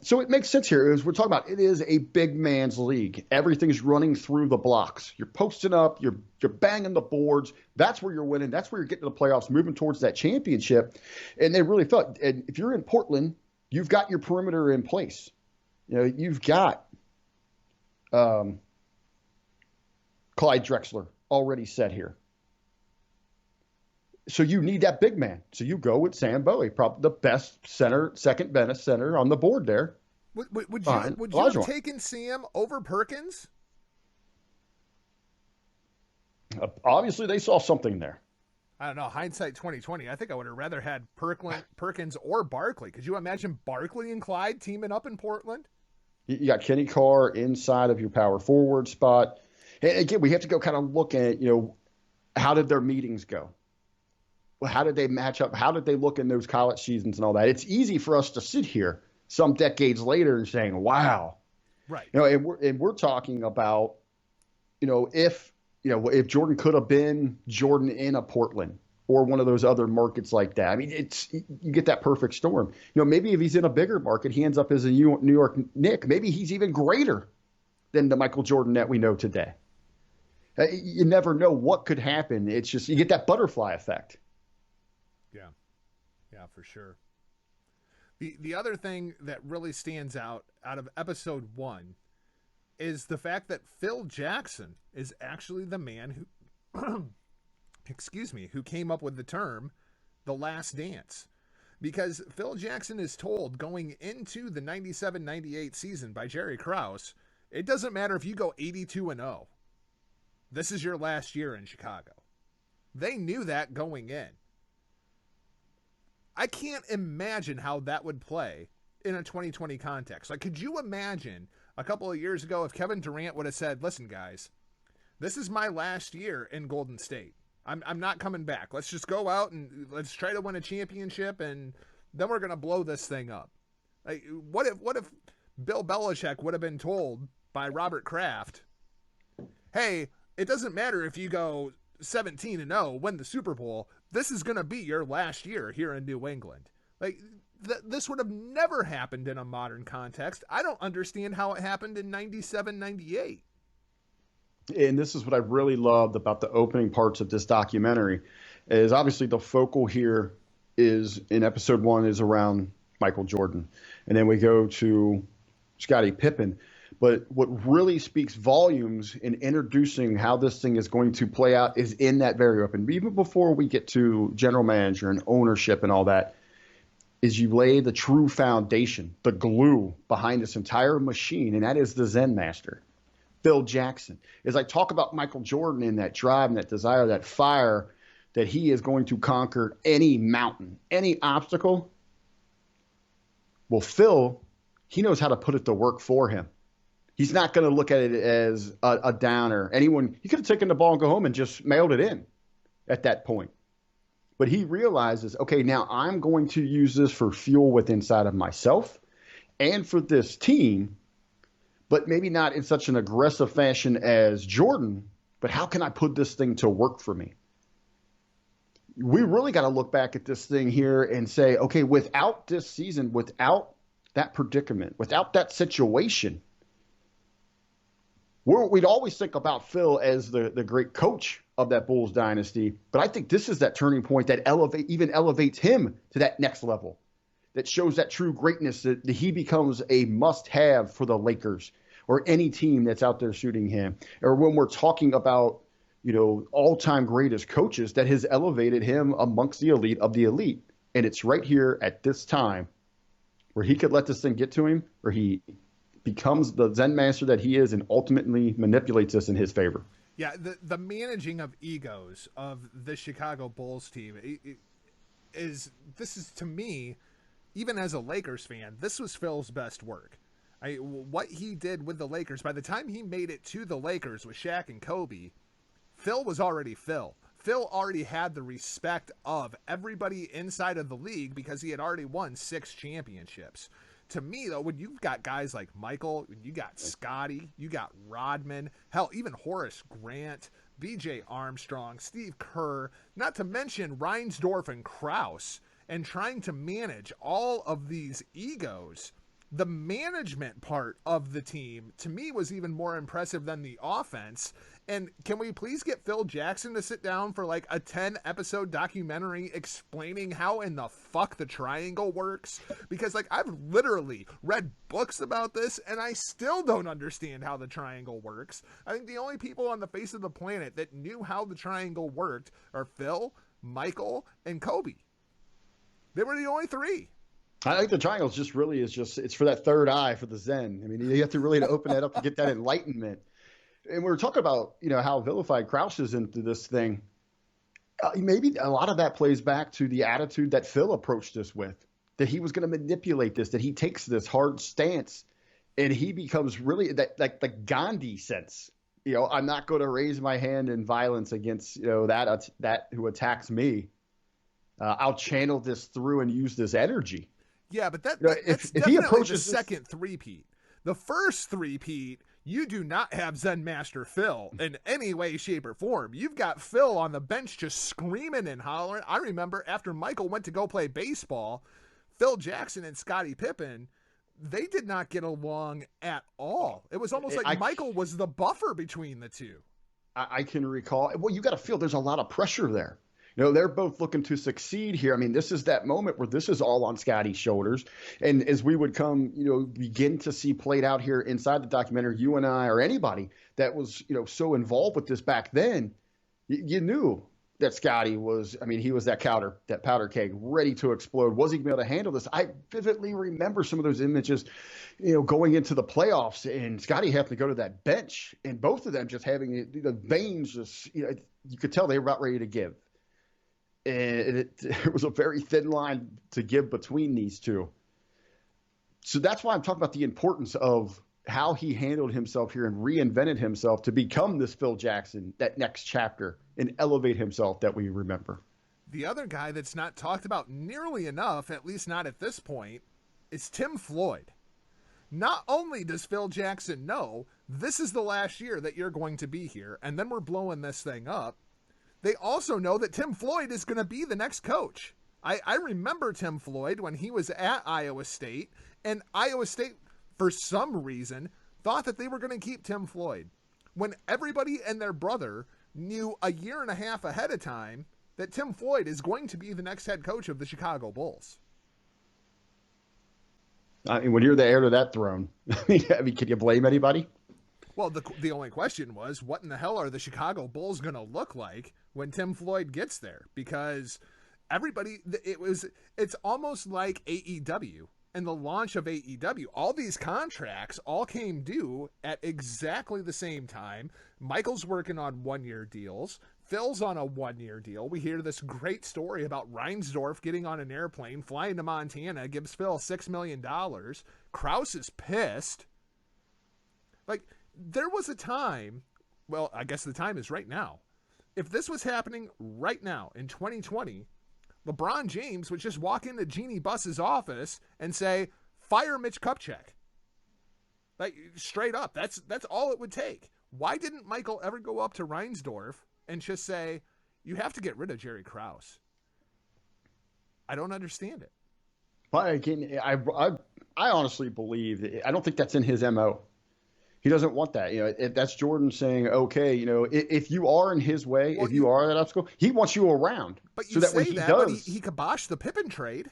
B: So it makes sense here as we're talking about. It is a big man's league. Everything's running through the blocks. You're posting up. You're banging the boards. That's where you're winning. That's where you're getting to the playoffs, moving towards that championship. And they really felt. And if you're in Portland, you've got your perimeter in place. You've got Clyde Drexler already set here. So you need that big man. So you go with Sam Bowie, probably the best center, second best center on the board there.
A: Would you have taken Sam over Perkins?
B: Obviously, they saw something there.
A: I don't know, hindsight 2020. I think I would have rather had Perkins or Barkley. Could you imagine Barkley and Clyde teaming up in Portland?
B: You got Kenny Carr inside of your power forward spot. And again, we have to go kind of look at, how did their meetings go? Well, how did they match up? How did they look in those college seasons and all that? It's easy for us to sit here some decades later and saying, wow.
A: Right.
B: And we're talking about, if Jordan could have been Jordan in a Portland or one of those other markets like that. I mean, you get that perfect storm. Maybe if he's in a bigger market, he ends up as a New York Knick. Maybe he's even greater than the Michael Jordan that we know today. You never know what could happen. It's just you get that butterfly effect.
A: Yeah, for sure. The other thing that really stands out of episode 1 is the fact that Phil Jackson is actually the man who, who came up with the term "the last dance." Because Phil Jackson is told going into the 97-98 season by Jerry Krause, it doesn't matter if you go 82-0. This is your last year in Chicago. They knew that going in. I can't imagine how that would play in a 2020 context. Like, could you imagine a couple of years ago if Kevin Durant would have said, listen, guys, this is my last year in Golden State. I'm not coming back. Let's just go out and let's try to win a championship, and then we're going to blow this thing up. Like, what if Bill Belichick would have been told by Robert Kraft, hey, it doesn't matter if you go 17-0, win the Super Bowl. This is going to be your last year here in New England. Like, this would have never happened in a modern context. I don't understand how it happened in 97-98.
B: And this is what I really loved about the opening parts of this documentary is obviously the focal here is in episode 1 is around Michael Jordan. And then we go to Scottie Pippen. But what really speaks volumes in introducing how this thing is going to play out is in that very open. Even before we get to general manager and ownership and all that, is you lay the true foundation, the glue behind this entire machine, and that is the Zen master, Phil Jackson. As I talk about Michael Jordan and that drive and that desire, that fire, that he is going to conquer any mountain, any obstacle. Well, Phil, he knows how to put it to work for him. He's not going to look at it as a downer. He could have taken the ball and go home and just mailed it in at that point. But he realizes, okay, now I'm going to use this for fuel with inside of myself and for this team, but maybe not in such an aggressive fashion as Jordan, but how can I put this thing to work for me? We really got to look back at this thing here and say, okay, without this season, without that predicament, without that situation, we'd always think about Phil as the great coach of that Bulls dynasty, but I think this is that turning point that elevates him to that next level, that shows that true greatness that he becomes a must-have for the Lakers or any team that's out there shooting him. Or when we're talking about, all-time greatest coaches, that has elevated him amongst the elite of the elite. And it's right here at this time where he could let this thing get to him, or he becomes the Zen master that he is and ultimately manipulates us in his favor.
A: Yeah, the managing of egos of the Chicago Bulls team is to me, even as a Lakers fan, this was Phil's best work. What he did with the Lakers, by the time he made it to the Lakers with Shaq and Kobe, Phil was already Phil. Phil already had the respect of everybody inside of the league because he had already won 6 championships. To me, though, when you've got guys like Michael, you got Scotty, you got Rodman, hell, even Horace Grant, B.J. Armstrong, Steve Kerr, not to mention Reinsdorf and Krause, and trying to manage all of these egos, the management part of the team, to me, was even more impressive than the offense. And can we please get Phil Jackson to sit down for like a 10-episode documentary explaining how in the fuck the triangle works? Because like I've literally read books about this and I still don't understand how the triangle works. I think the only people on the face of the planet that knew how the triangle worked are Phil, Michael, and Kobe. They were the only 3.
B: I think the triangle it's for that third eye for the Zen. I mean, you have to really open that up to get that enlightenment. And we were talking about, how vilified Krause is into this thing. maybe a lot of that plays back to the attitude that Phil approached this with, that he was going to manipulate this, that he takes this hard stance and he becomes really that, like the Gandhi sense. I'm not going to raise my hand in violence against, that who attacks me. I'll channel this through and use this energy.
A: Yeah, but that's if he approaches the second three-peat. The first three-peat, you do not have Zen Master Phil in any way, shape, or form. You've got Phil on the bench just screaming and hollering. I remember after Michael went to go play baseball, Phil Jackson and Scottie Pippen, they did not get along at all. It was almost like Michael was the buffer between the two.
B: I can recall. Well, you got to feel there's a lot of pressure there. They're both looking to succeed here. I mean, this is that moment where this is all on Scottie's shoulders. And as we would begin to see played out here inside the documentary, you and I or anybody that was, so involved with this back then, you knew that Scottie was, he was that powder keg ready to explode. Was he going to be able to handle this? I vividly remember some of those images, going into the playoffs and Scottie having to go to that bench and both of them just having the veins just, you could tell they were about ready to give. And it was a very thin line to give between these two. So that's why I'm talking about the importance of how he handled himself here and reinvented himself to become this Phil Jackson, that next chapter, and elevate himself that we remember.
A: The other guy that's not talked about nearly enough, at least not at this point, is Tim Floyd. Not only does Phil Jackson know this is the last year that you're going to be here, and then we're blowing this thing up, they also know that Tim Floyd is going to be the next coach. I remember Tim Floyd when he was at Iowa State, and Iowa State, for some reason, thought that they were going to keep Tim Floyd, when everybody and their brother knew a year and a half ahead of time that Tim Floyd is going to be the next head coach of the Chicago Bulls.
B: When you're the heir to that throne, can you blame anybody?
A: Well, the only question was, what in the hell are the Chicago Bulls going to look like when Tim Floyd gets there? Because it's almost like AEW and the launch of AEW. All these contracts all came due at exactly the same time. Michael's working on 1-year deals. Phil's on a 1-year deal. We hear this great story about Reinsdorf getting on an airplane, flying to Montana, gives Phil $6 million. Krause is pissed. There was a time, well, I guess the time is right now. If this was happening right now in 2020, LeBron James would just walk into Jeannie Buss's office and say, fire Mitch Kupchak. Straight up, that's all it would take. Why didn't Michael ever go up to Reinsdorf and just say, you have to get rid of Jerry Krause? I don't understand it.
B: But again, I honestly believe, I don't think that's in his MO. He doesn't want that. That's Jordan saying, okay, if you are in his way, if you are that obstacle, he wants you around.
A: But you say that, but he kiboshed the Pippen trade.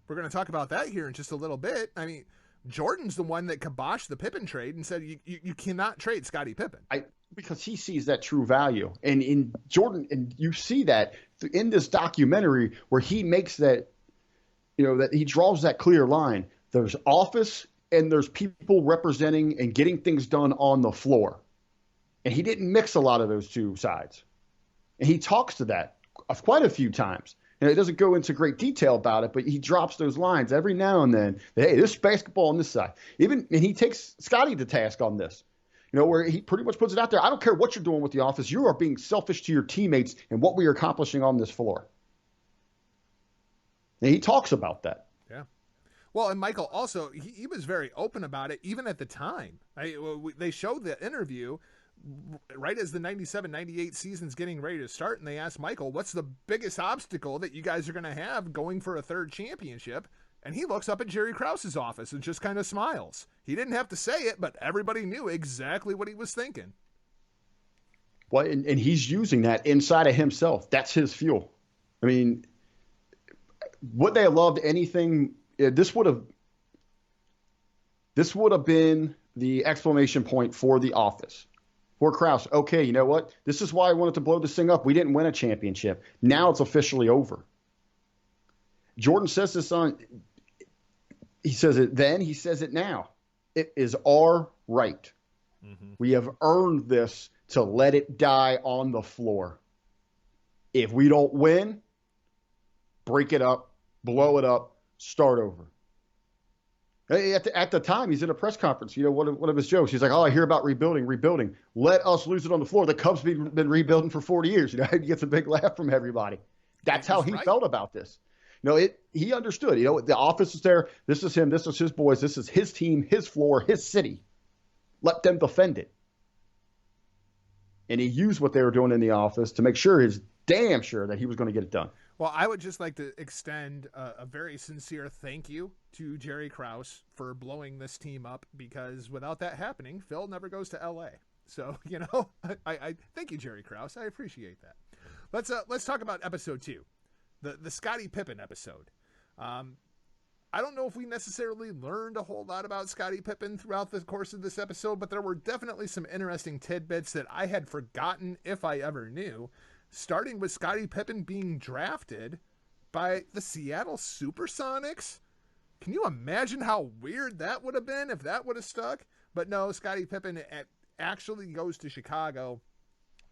A: We're going to talk about that here in just a little bit. Jordan's the one that kiboshed the Pippen trade and said you cannot trade Scottie Pippen.
B: Because he sees that true value. And in Jordan, and you see that in this documentary where he makes that, that he draws that clear line. There's office and there's people representing and getting things done on the floor. And he didn't mix a lot of those two sides. And he talks to that quite a few times. And it doesn't go into great detail about it, but he drops those lines every now and then. Hey, this basketball on this side. And he takes Scottie to task on this, where he pretty much puts it out there. I don't care what you're doing with the office. You are being selfish to your teammates and what we are accomplishing on this floor. And he talks about that.
A: Yeah. Well, and Michael also, he was very open about it, even at the time. They showed the interview right as the 97-98 season's getting ready to start, and they asked Michael, what's the biggest obstacle that you guys are going to have going for a third championship? And he looks up at Jerry Krause's office and just kind of smiles. He didn't have to say it, but everybody knew exactly what he was thinking.
B: Well, and he's using that inside of himself. That's his fuel. Would they have loved anything? This would have been the exclamation point for the office. For Krause, okay, you know what? This is why I wanted to blow this thing up. We didn't win a championship. Now it's officially over. Jordan says this he says it then, he says it now. It is our right. Mm-hmm. We have earned this to let it die on the floor. If we don't win, break it up, blow it up, start over. At the time, he's in a press conference. One of his jokes. He's like, "Oh, I hear about rebuilding. Let us lose it on the floor. The Cubs have been rebuilding for 40 years." He gets a big laugh from everybody. That's how he felt about this. He understood. The office is there. This is him. This is his boys. This is his team, his floor, his city. Let them defend it. And he used what they were doing in the office to make sure, he's damn sure, that he was going to get it done.
A: Well, I would just like to extend a very sincere thank you to Jerry Krause for blowing this team up, because without that happening, Phil never goes to LA. So, I thank you, Jerry Krause. I appreciate that. Let's talk about episode 2, the Scottie Pippen episode. I don't know if we necessarily learned a whole lot about Scottie Pippen throughout the course of this episode, but there were definitely some interesting tidbits that I had forgotten if I ever knew. Starting with Scottie Pippen being drafted by the Seattle Supersonics. Can you imagine how weird that would have been if that would have stuck? But no, Scottie Pippen actually goes to Chicago.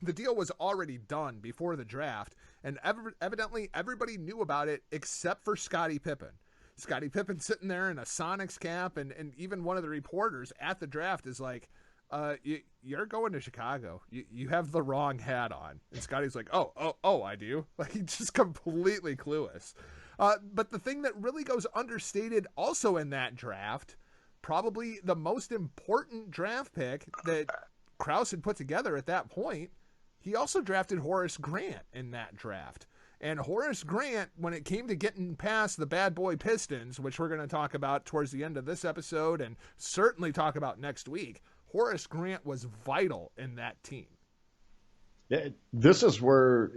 A: The deal was already done before the draft, and evidently everybody knew about it except for Scottie Pippen. Scottie Pippen sitting there in a Sonics cap, and even one of the reporters at the draft is like, you're going to Chicago. You have the wrong hat on. And Scottie's like, oh, I do. Like, he's just completely clueless. But the thing that really goes understated also in that draft, probably the most important draft pick that Krause had put together at that point, he also drafted Horace Grant in that draft. And Horace Grant, when it came to getting past the bad boy Pistons, which we're going to talk about towards the end of this episode and certainly talk about next week, Horace Grant was vital in that team.
B: Yeah, this is where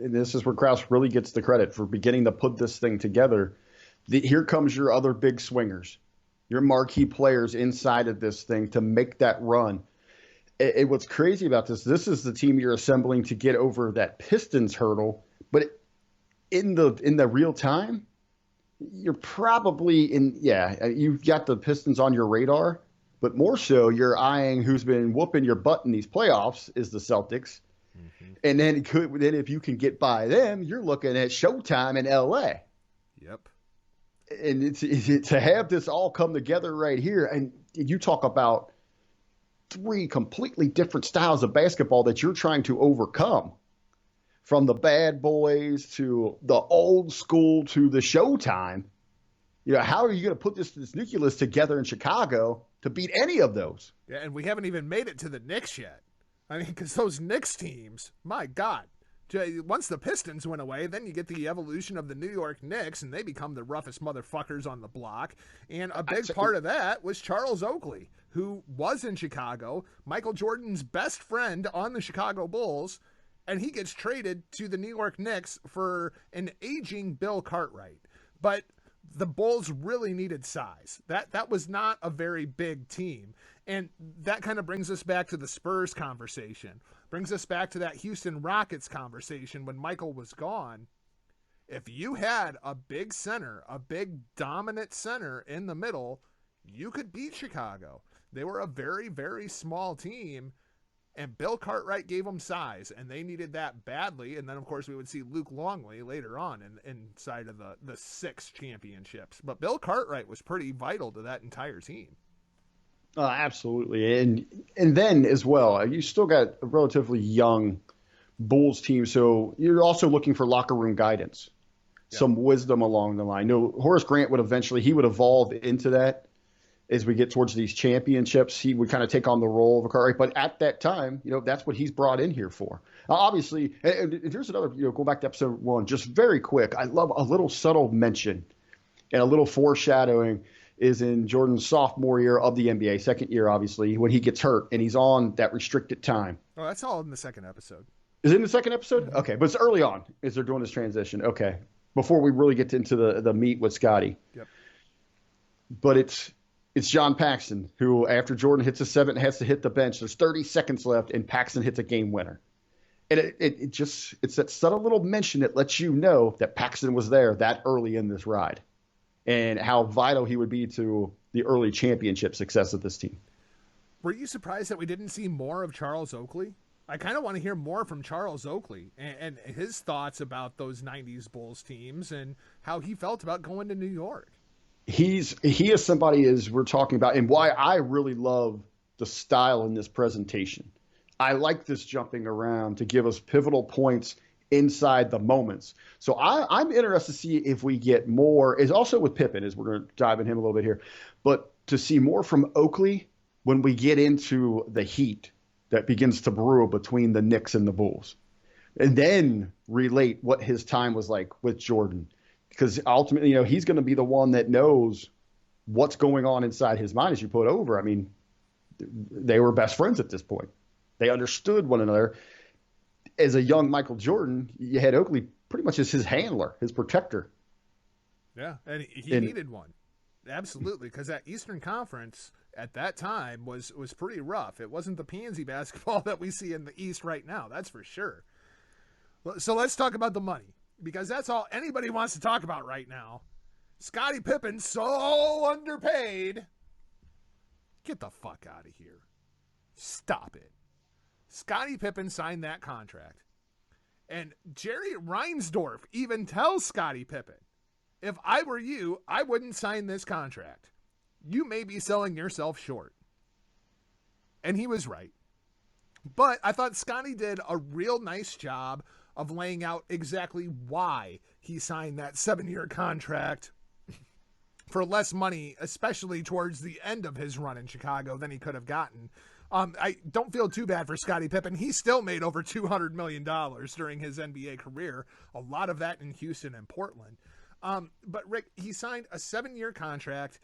B: Krause really gets the credit for beginning to put this thing together. Here comes your other big swingers, your marquee players inside of this thing to make that run. What's crazy about this is the team you're assembling to get over that Pistons hurdle, but in the real time, you're probably you've got the Pistons on your radar. But more so, you're eyeing who's been whooping your butt in these playoffs is the Celtics. Mm-hmm. And then if you can get by them, you're looking at Showtime in L.A.
A: Yep.
B: And to have this all come together right here, and you talk about 3 completely different styles of basketball that you're trying to overcome, from the bad boys to the old school to the Showtime. How are you going to put this nucleus together in Chicago to beat any of those?
A: Yeah, and we haven't even made it to the Knicks yet. I mean, because those Knicks teams, my God. Once the Pistons went away, then you get the evolution of the New York Knicks, and they become the roughest motherfuckers on the block. And a big part of that was Charles Oakley, who was in Chicago, Michael Jordan's best friend on the Chicago Bulls, and he gets traded to the New York Knicks for an aging Bill Cartwright. But the Bulls really needed size. That was not a very big team. And that kind of brings us back to the Spurs conversation. Brings us back to that Houston Rockets conversation when Michael was gone. If you had a big center, a big dominant center in the middle, you could beat Chicago. They were a very, very small team, and Bill Cartwright gave them size, and they needed that badly. And then, of course, we would see Luke Longley later on inside of the 6 championships. But Bill Cartwright was pretty vital to that entire team.
B: Absolutely. And then as well, you still got a relatively young Bulls team, so you're also looking for locker room guidance, some wisdom along the line. Horace Grant would evolve into that. As we get towards these championships, he would kind of take on the role of a Cartwright. But at that time, that's what he's brought in here for. Obviously, and here's another, going back to episode 1, just very quick. I love a little subtle mention and a little foreshadowing is in Jordan's sophomore year of the NBA, second year, obviously, when he gets hurt and he's on that restricted time.
A: Oh, that's all in the second episode.
B: Is it in the second episode? Okay, but it's early on as they're doing this transition. Okay, before we really get into the meet with Scottie. Yep. But it's John Paxson, who, after Jordan hits a 7, has to hit the bench. There's 30 seconds left, and Paxson hits a game winner. And it's that subtle little mention that lets you know that Paxson was there that early in this ride and how vital he would be to the early championship success of this team.
A: Were you surprised that we didn't see more of Charles Oakley? I kind of want to hear more from Charles Oakley and his thoughts about those 90s Bulls teams and how he felt about going to New York.
B: He is somebody, as we're talking about, and why I really love the style in this presentation. I like this jumping around to give us pivotal points inside the moments. So I'm interested to see if we get more, is also with Pippen, as we're going to dive in him a little bit here, but to see more from Oakley when we get into the heat that begins to brew between the Knicks and the Bulls. And then relate what his time was like with Jordan. Because ultimately, he's going to be the one that knows what's going on inside his mind as you put over. I mean, they were best friends at this point. They understood one another. As a young Michael Jordan, you had Oakley pretty much as his handler, his protector.
A: Yeah, and he needed one. Absolutely, because that Eastern Conference at that time was pretty rough. It wasn't the pansy basketball that we see in the East right now, that's for sure. So let's talk about the money, because that's all anybody wants to talk about right now. Scottie Pippen, so underpaid. Get the fuck out of here. Stop it. Scottie Pippen signed that contract. And Jerry Reinsdorf even tells Scottie Pippen, if I were you, I wouldn't sign this contract. You may be selling yourself short. And he was right. But I thought Scottie did a real nice job of laying out exactly why he signed that 7-year contract for less money, especially towards the end of his run in Chicago, than he could have gotten. I don't feel too bad for Scottie Pippen. He still made over $200 million during his NBA career, a lot of that in Houston and Portland. But Rick, he signed a 7-year contract,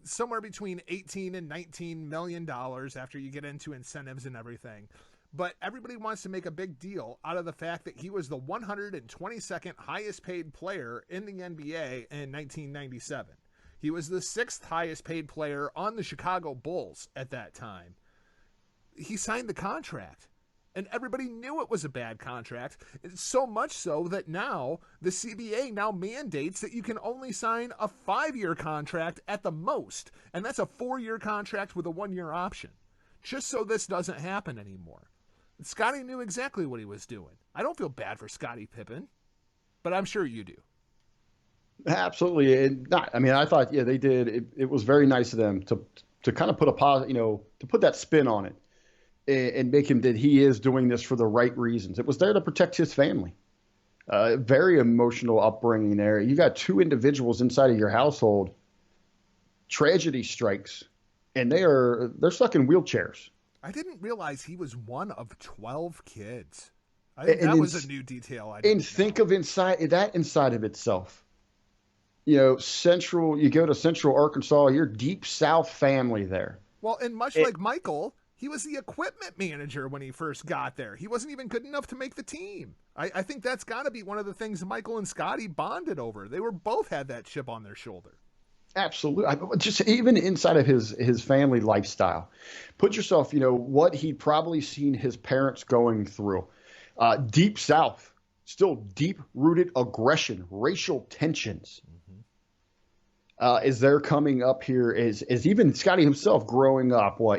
A: somewhere between 18 and $19 million after you get into incentives and everything. But everybody wants to make a big deal out of the fact that he was the 122nd highest paid player in the NBA in 1997. He was the 6th highest paid player on the Chicago Bulls at that time. He signed the contract, and everybody knew it was a bad contract. It's so much so that now the CBA now mandates that you can only sign a 5-year contract at the most, and that's a 4-year contract with a 1-year option, just so this doesn't happen anymore. Scottie knew exactly what he was doing. I don't feel bad for Scottie Pippen, but I'm sure you do.
B: Absolutely. I thought, they did. It was very nice of them to kind of put a positive, to put that spin on it and make him that he is doing this for the right reasons. It was there to protect his family. Very emotional upbringing there. You got 2 individuals inside of your household. Tragedy strikes, and they're stuck in wheelchairs.
A: I didn't realize he was one of 12 kids. That was a new detail.
B: Think of inside of itself. You go to Central Arkansas, your deep South family there.
A: Well, and much like Michael, he was the equipment manager when he first got there. He wasn't even good enough to make the team. I think that's got to be one of the things Michael and Scottie bonded over. They both had that chip on their shoulder.
B: Absolutely. Just even inside of his family lifestyle, put yourself, what he'd probably seen his parents going through. Deep South, still deep-rooted aggression, racial tensions. As they're coming up here, as even Scottie himself growing up, late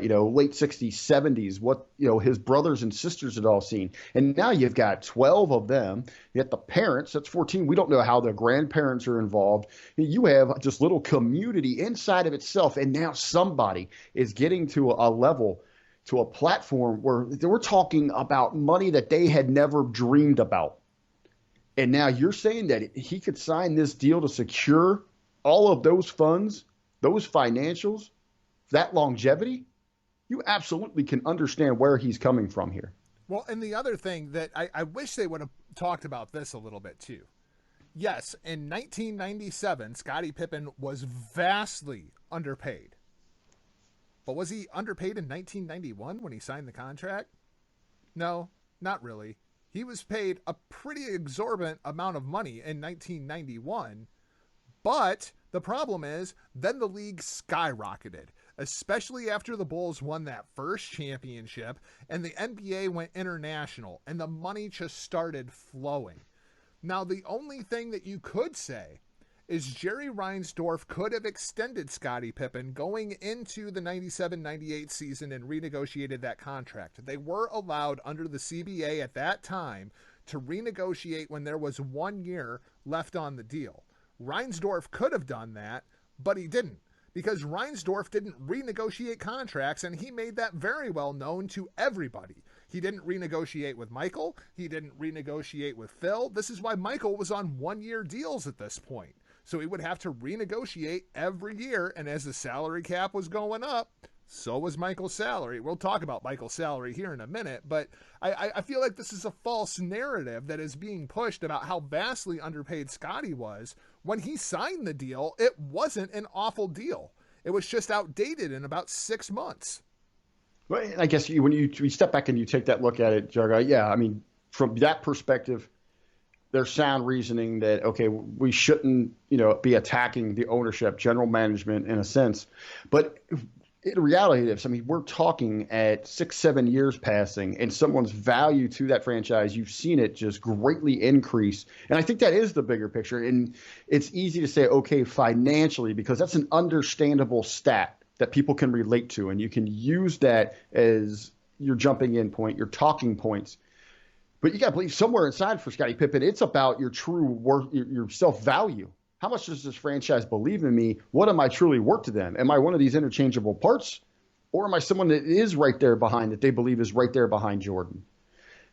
B: 60s, 70s, what, his brothers and sisters had all seen. And now you've got 12 of them. You got the parents, that's 14. We don't know how the grandparents are involved. You have just little community inside of itself. And now somebody is getting to a level, to a platform where we're talking about money that they had never dreamed about. And now you're saying that he could sign this deal to secure all of those funds, those financials, that longevity. You absolutely can understand where he's coming from here.
A: Well, and the other thing that I wish they would have talked about this a little bit too. Yes, in 1997, Scottie Pippen was vastly underpaid. But was he underpaid in 1991 when he signed the contract? No, not really. He was paid a pretty exorbitant amount of money in 1991. But the problem is, then the league skyrocketed, especially after the Bulls won that first championship and the NBA went international and the money just started flowing. Now, the only thing that you could say is Jerry Reinsdorf could have extended Scottie Pippen going into the 97-98 season and renegotiated that contract. They were allowed under the CBA at that time to renegotiate when there was 1 year left on the deal. Reinsdorf could have done that, but he didn't, because Reinsdorf didn't renegotiate contracts, and he made that very well known to everybody. He didn't renegotiate with Michael. He didn't renegotiate with Phil. This is why Michael was on 1 year deals at this point. So he would have to renegotiate every year, and as the salary cap was going up, so was Michael's salary. We'll talk about Michael's salary here in a minute, but I feel like this is a false narrative that is being pushed about how vastly underpaid Scottie was. When he signed the deal, it wasn't an awful deal. It was just outdated in about 6 months.
B: Well, I guess when you step back and you take that look at it, Jargö, yeah, I mean, from that perspective, there's sound reasoning that, okay, we shouldn't, be attacking the ownership, general management in a sense. But in reality, we're talking at 6-7 years passing, and someone's value to that franchise, you've seen it just greatly increase. And I think that is the bigger picture. And it's easy to say, okay, financially, because that's an understandable stat that people can relate to, and you can use that as your jumping in point, your talking points. But you got to believe somewhere inside for Scottie Pippen, it's about your true worth, your self-value. How much does this franchise believe in me? What am I truly worth to them? Am I one of these interchangeable parts? Or am I someone that is right there behind, that they believe is right there behind Jordan?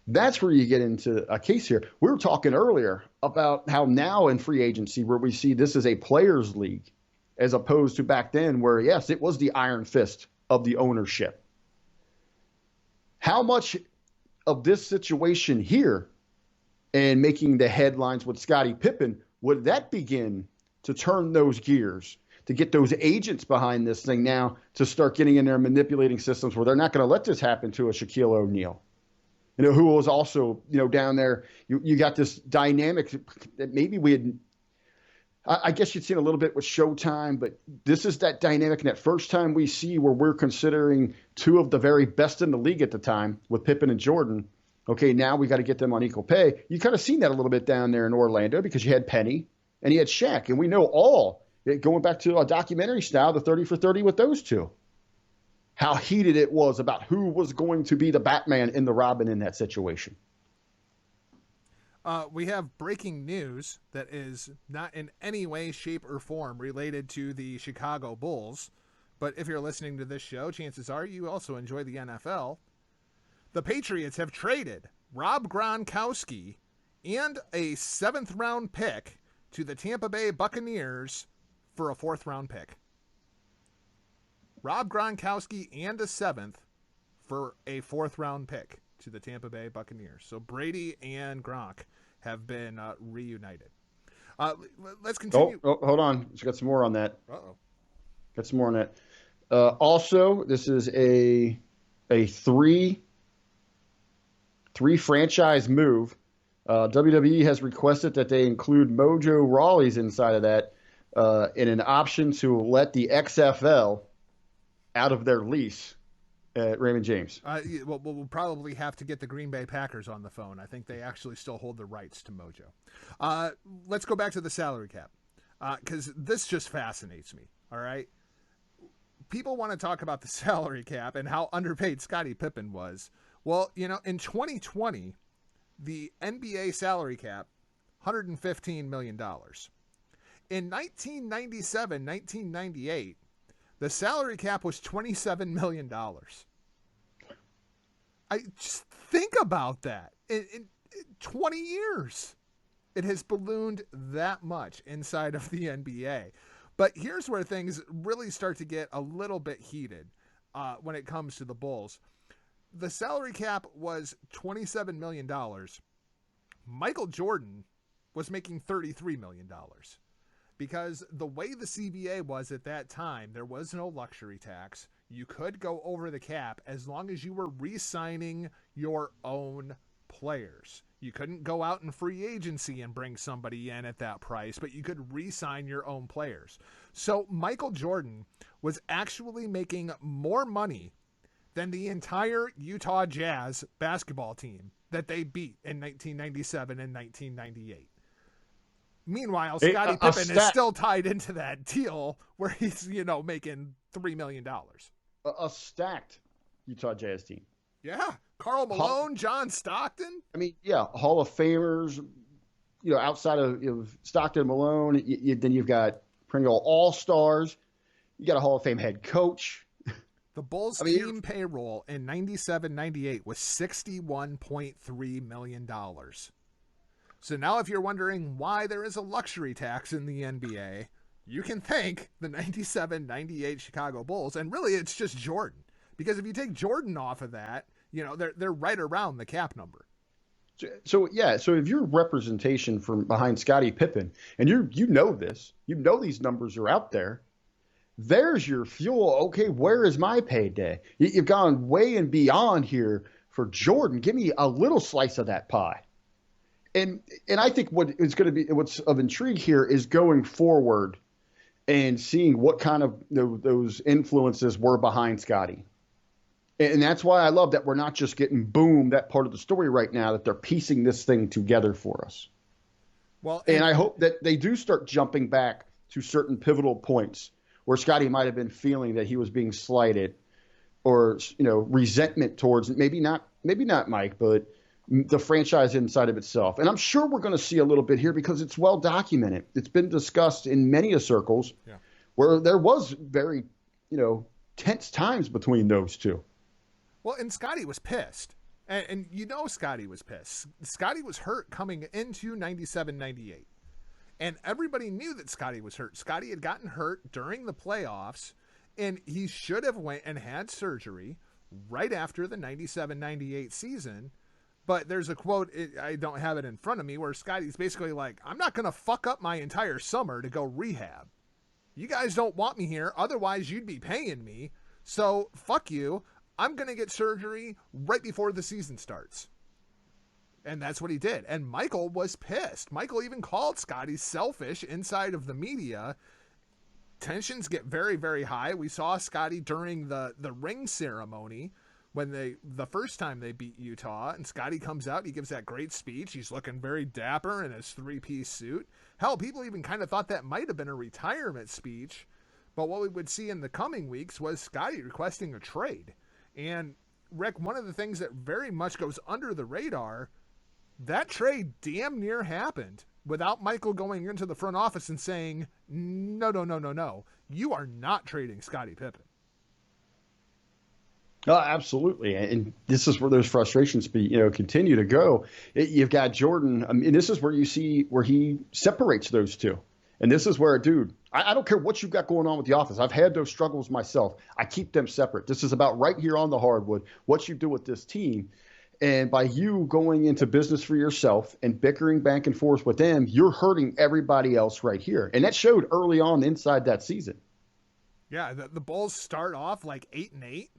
B: That's where you get into a case here. We were talking earlier about how now in free agency, where we see this is a players' league, as opposed to back then where, yes, it was the iron fist of the ownership. How much of this situation here and making the headlines with Scottie Pippen, would that begin to turn those gears, to get those agents behind this thing now to start getting in there manipulating systems where they're not going to let this happen to a Shaquille O'Neal, who was also, down there. You got this dynamic that maybe we had, I guess you'd seen a little bit with Showtime, but this is that dynamic and that first time we see where we're considering two of the very best in the league at the time with Pippen and Jordan. Okay, now we got to get them on equal pay. You kind of seen that a little bit down there in Orlando because you had Penny and you had Shaq. And we know all, going back to a documentary style, the 30 for 30 with those two, how heated it was about who was going to be the Batman and the Robin in that situation.
A: We have breaking news that is not in any way, shape, or form related to the Chicago Bulls. But if you're listening to this show, chances are you also enjoy the NFL. The Patriots have traded Rob Gronkowski and a 7th-round pick to the Tampa Bay Buccaneers for a 4th-round pick. Rob Gronkowski and a 7th for a 4th-round pick to the Tampa Bay Buccaneers. So Brady and Gronk have been reunited. Let's continue.
B: Oh, hold on. Just got some more on that.
A: Uh-oh.
B: Got some more on that. Also, this is a three franchise move. WWE has requested that they include Mojo Rawley's inside of that in an option to let the XFL out of their lease at Raymond James.
A: We'll probably have to get the Green Bay Packers on the phone. I think they actually still hold the rights to Mojo. Let's go back to the salary cap because this just fascinates me. All right. People want to talk about the salary cap and how underpaid Scottie Pippen was. Well, in 2020, the NBA salary cap, $115 million. In 1997, 1998, the salary cap was $27 million. I just think about that. In 20 years, it has ballooned that much inside of the NBA. But here's where things really start to get a little bit heated when it comes to the Bulls. The salary cap was $27 million. Michael Jordan was making $33 million. Because the way the CBA was at that time, there was no luxury tax. You could go over the cap as long as you were re-signing your own players. You couldn't go out in free agency and bring somebody in at that price, but you could re-sign your own players. So Michael Jordan was actually making more money than the entire Utah Jazz basketball team that they beat in 1997 and 1998. Meanwhile, Scottie Pippen is still tied into that deal where he's, making $3 million.
B: A stacked Utah Jazz team.
A: Yeah. Karl Malone, John Stockton.
B: I mean, yeah, Hall of Famers, outside of Stockton and Malone, then you've got perennial All-Stars. You got a Hall of Fame head coach.
A: The Bulls team payroll in 97-98 was $61.3 million. So now if you're wondering why there is a luxury tax in the NBA, you can thank the 97-98 Chicago Bulls. And really, it's just Jordan. Because if you take Jordan off of that, they're right around the cap number.
B: So if your representation from behind Scottie Pippen, and you know this, these numbers are out there, there's your fuel. Okay, where is my payday? You've gone way and beyond here for Jordan. Give me a little slice of that pie. And I think what's of intrigue here is going forward and seeing what kind of those influences were behind Scottie. And that's why I love that we're not just getting that part of the story right now, that they're piecing this thing together for us. Well, and I hope that they do start jumping back to certain pivotal points where Scottie might have been feeling that he was being slighted or, resentment towards maybe not Mike, but the franchise inside of itself. And I'm sure we're going to see a little bit here because it's well documented. It's been discussed in many circles where there was very, tense times between those two.
A: Well, and Scottie was pissed. And Scottie was pissed. Scottie was hurt coming into 97-98. And everybody knew that Scottie was hurt. Scottie had gotten hurt during the playoffs, and he should have went and had surgery right after the 97-98 season. But there's a quote, I don't have it in front of me, where Scottie's basically like, I'm not going to fuck up my entire summer to go rehab. You guys don't want me here. Otherwise, you'd be paying me. So fuck you. I'm going to get surgery right before the season starts. And that's what he did. And Michael was pissed. Michael even called Scottie selfish inside of the media. Tensions get very, very high. We saw Scottie during the ring ceremony when the first time they beat Utah, and Scottie comes out, he gives that great speech. He's looking very dapper in his three-piece suit. Hell, people even kind of thought that might have been a retirement speech. But what we would see in the coming weeks was Scottie requesting a trade. And Rick, one of the things that very much goes under the radar, that trade damn near happened without Michael going into the front office and saying, no, you are not trading Scottie Pippen.
B: Oh, absolutely. And this is where those frustrations continue to go. You've got Jordan. I mean, this is where you see where he separates those two. And this is where, dude, I don't care what you've got going on with the office. I've had those struggles myself. I keep them separate. This is about right here on the hardwood, what you do with this team. And by you going into business for yourself and bickering back and forth with them, you're hurting everybody else right here. And that showed early on inside that season.
A: Yeah, the Bulls start off like 8-8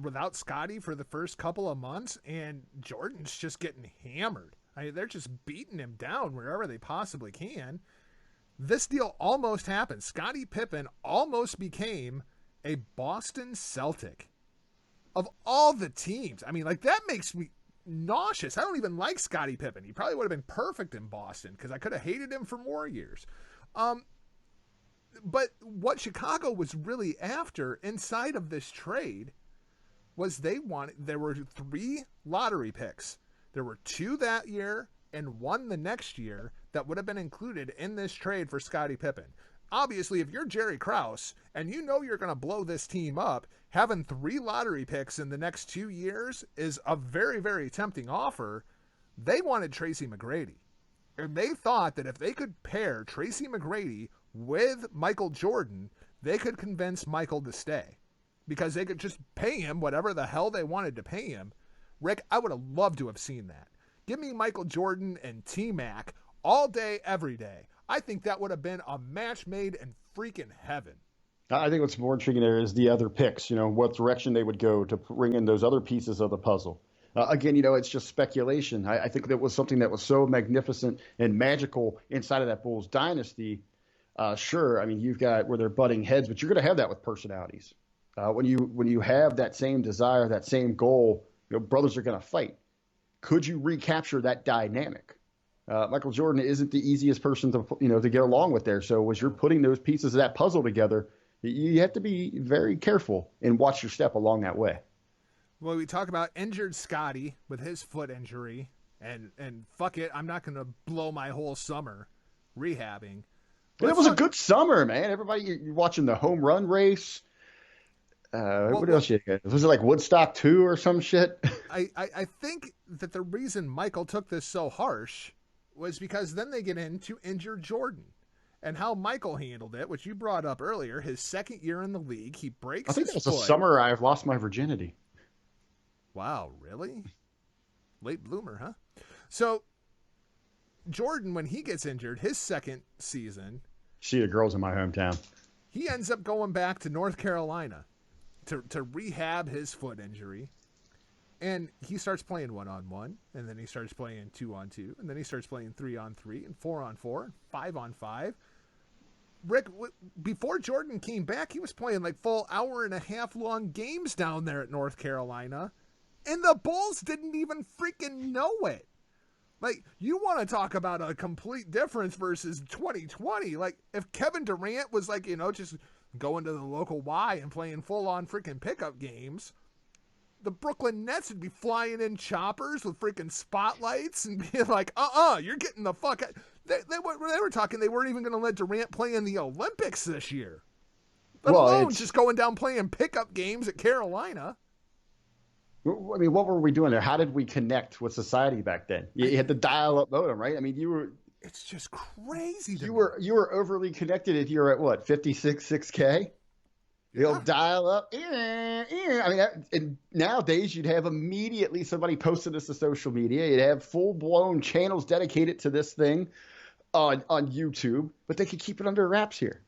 A: without Scottie for the first couple of months, and Jordan's just getting hammered. I mean, they're just beating him down wherever they possibly can. This deal almost happened. Scottie Pippen almost became a Boston Celtic. Of all the teams, I mean, that makes me nauseous. I don't even like Scottie Pippen. He probably would have been perfect in Boston because I could have hated him for more years. But what Chicago was really after inside of this trade was there were 3 lottery picks. There were 2 that year and 1 the next year that would have been included in this trade for Scottie Pippen. Obviously, if you're Jerry Krause and you know you're going to blow this team up, having 3 lottery picks in the next 2 years is a very, very tempting offer. They wanted Tracy McGrady. And they thought that if they could pair Tracy McGrady with Michael Jordan, they could convince Michael to stay. Because they could just pay him whatever the hell they wanted to pay him. Rick, I would have loved to have seen that. Give me Michael Jordan and T-Mac all day, every day. I think that would have been a match made in freaking heaven.
B: I think what's more intriguing there is the other picks, what direction they would go to bring in those other pieces of the puzzle. Again, it's just speculation. I think that was something that was so magnificent and magical inside of that Bulls dynasty. Sure, I mean, you've got where they're butting heads, but you're going to have that with personalities. When you have that same desire, that same goal, brothers are going to fight. Could you recapture that dynamic? Michael Jordan isn't the easiest person to get along with there. So as you're putting those pieces of that puzzle together, you have to be very careful and watch your step along that way.
A: Well, we talk about injured Scotty with his foot injury, and fuck it, I'm not going to blow my whole summer rehabbing.
B: It was a good summer, man. Everybody, you're watching the home run race. What else you got? Was it like Woodstock 2 or some shit?
A: I think that the reason Michael took this so harsh was because then they get into injured Jordan. And how Michael handled it, which you brought up earlier, his second year in the league, he breaks his foot. I think
B: that was the summer I've lost my virginity.
A: Wow, really? Late bloomer, huh? So, Jordan, when he gets injured, his second season...
B: See the girls in my hometown.
A: He ends up going back to North Carolina to rehab his foot injury. And he starts playing 1-on-1, and then he starts playing 2-on-2, and then he starts playing 3-on-3, and 4-on-4, and 5-on-5. Rick, before Jordan came back, he was playing like full hour-and-a-half long games down there at North Carolina, and the Bulls didn't even freaking know it. Like, you want to talk about a complete difference versus 2020. Like, if Kevin Durant was like, just going to the local Y and playing full-on freaking pickup games, the Brooklyn Nets would be flying in choppers with freaking spotlights and being like, you're getting the fuck out. They were talking they weren't even going to let Durant play in the Olympics this year. Let alone just going down playing pickup games at Carolina.
B: I mean, what were we doing there? How did we connect with society back then? You had the dial-up modem, right? I mean,
A: it's just crazy.
B: You were overly connected if you're at what, 56.6K? You'll dial up. I mean, and nowadays you'd have immediately somebody posted this to social media. You'd have full-blown channels dedicated to this thing on YouTube, but they could keep it under wraps here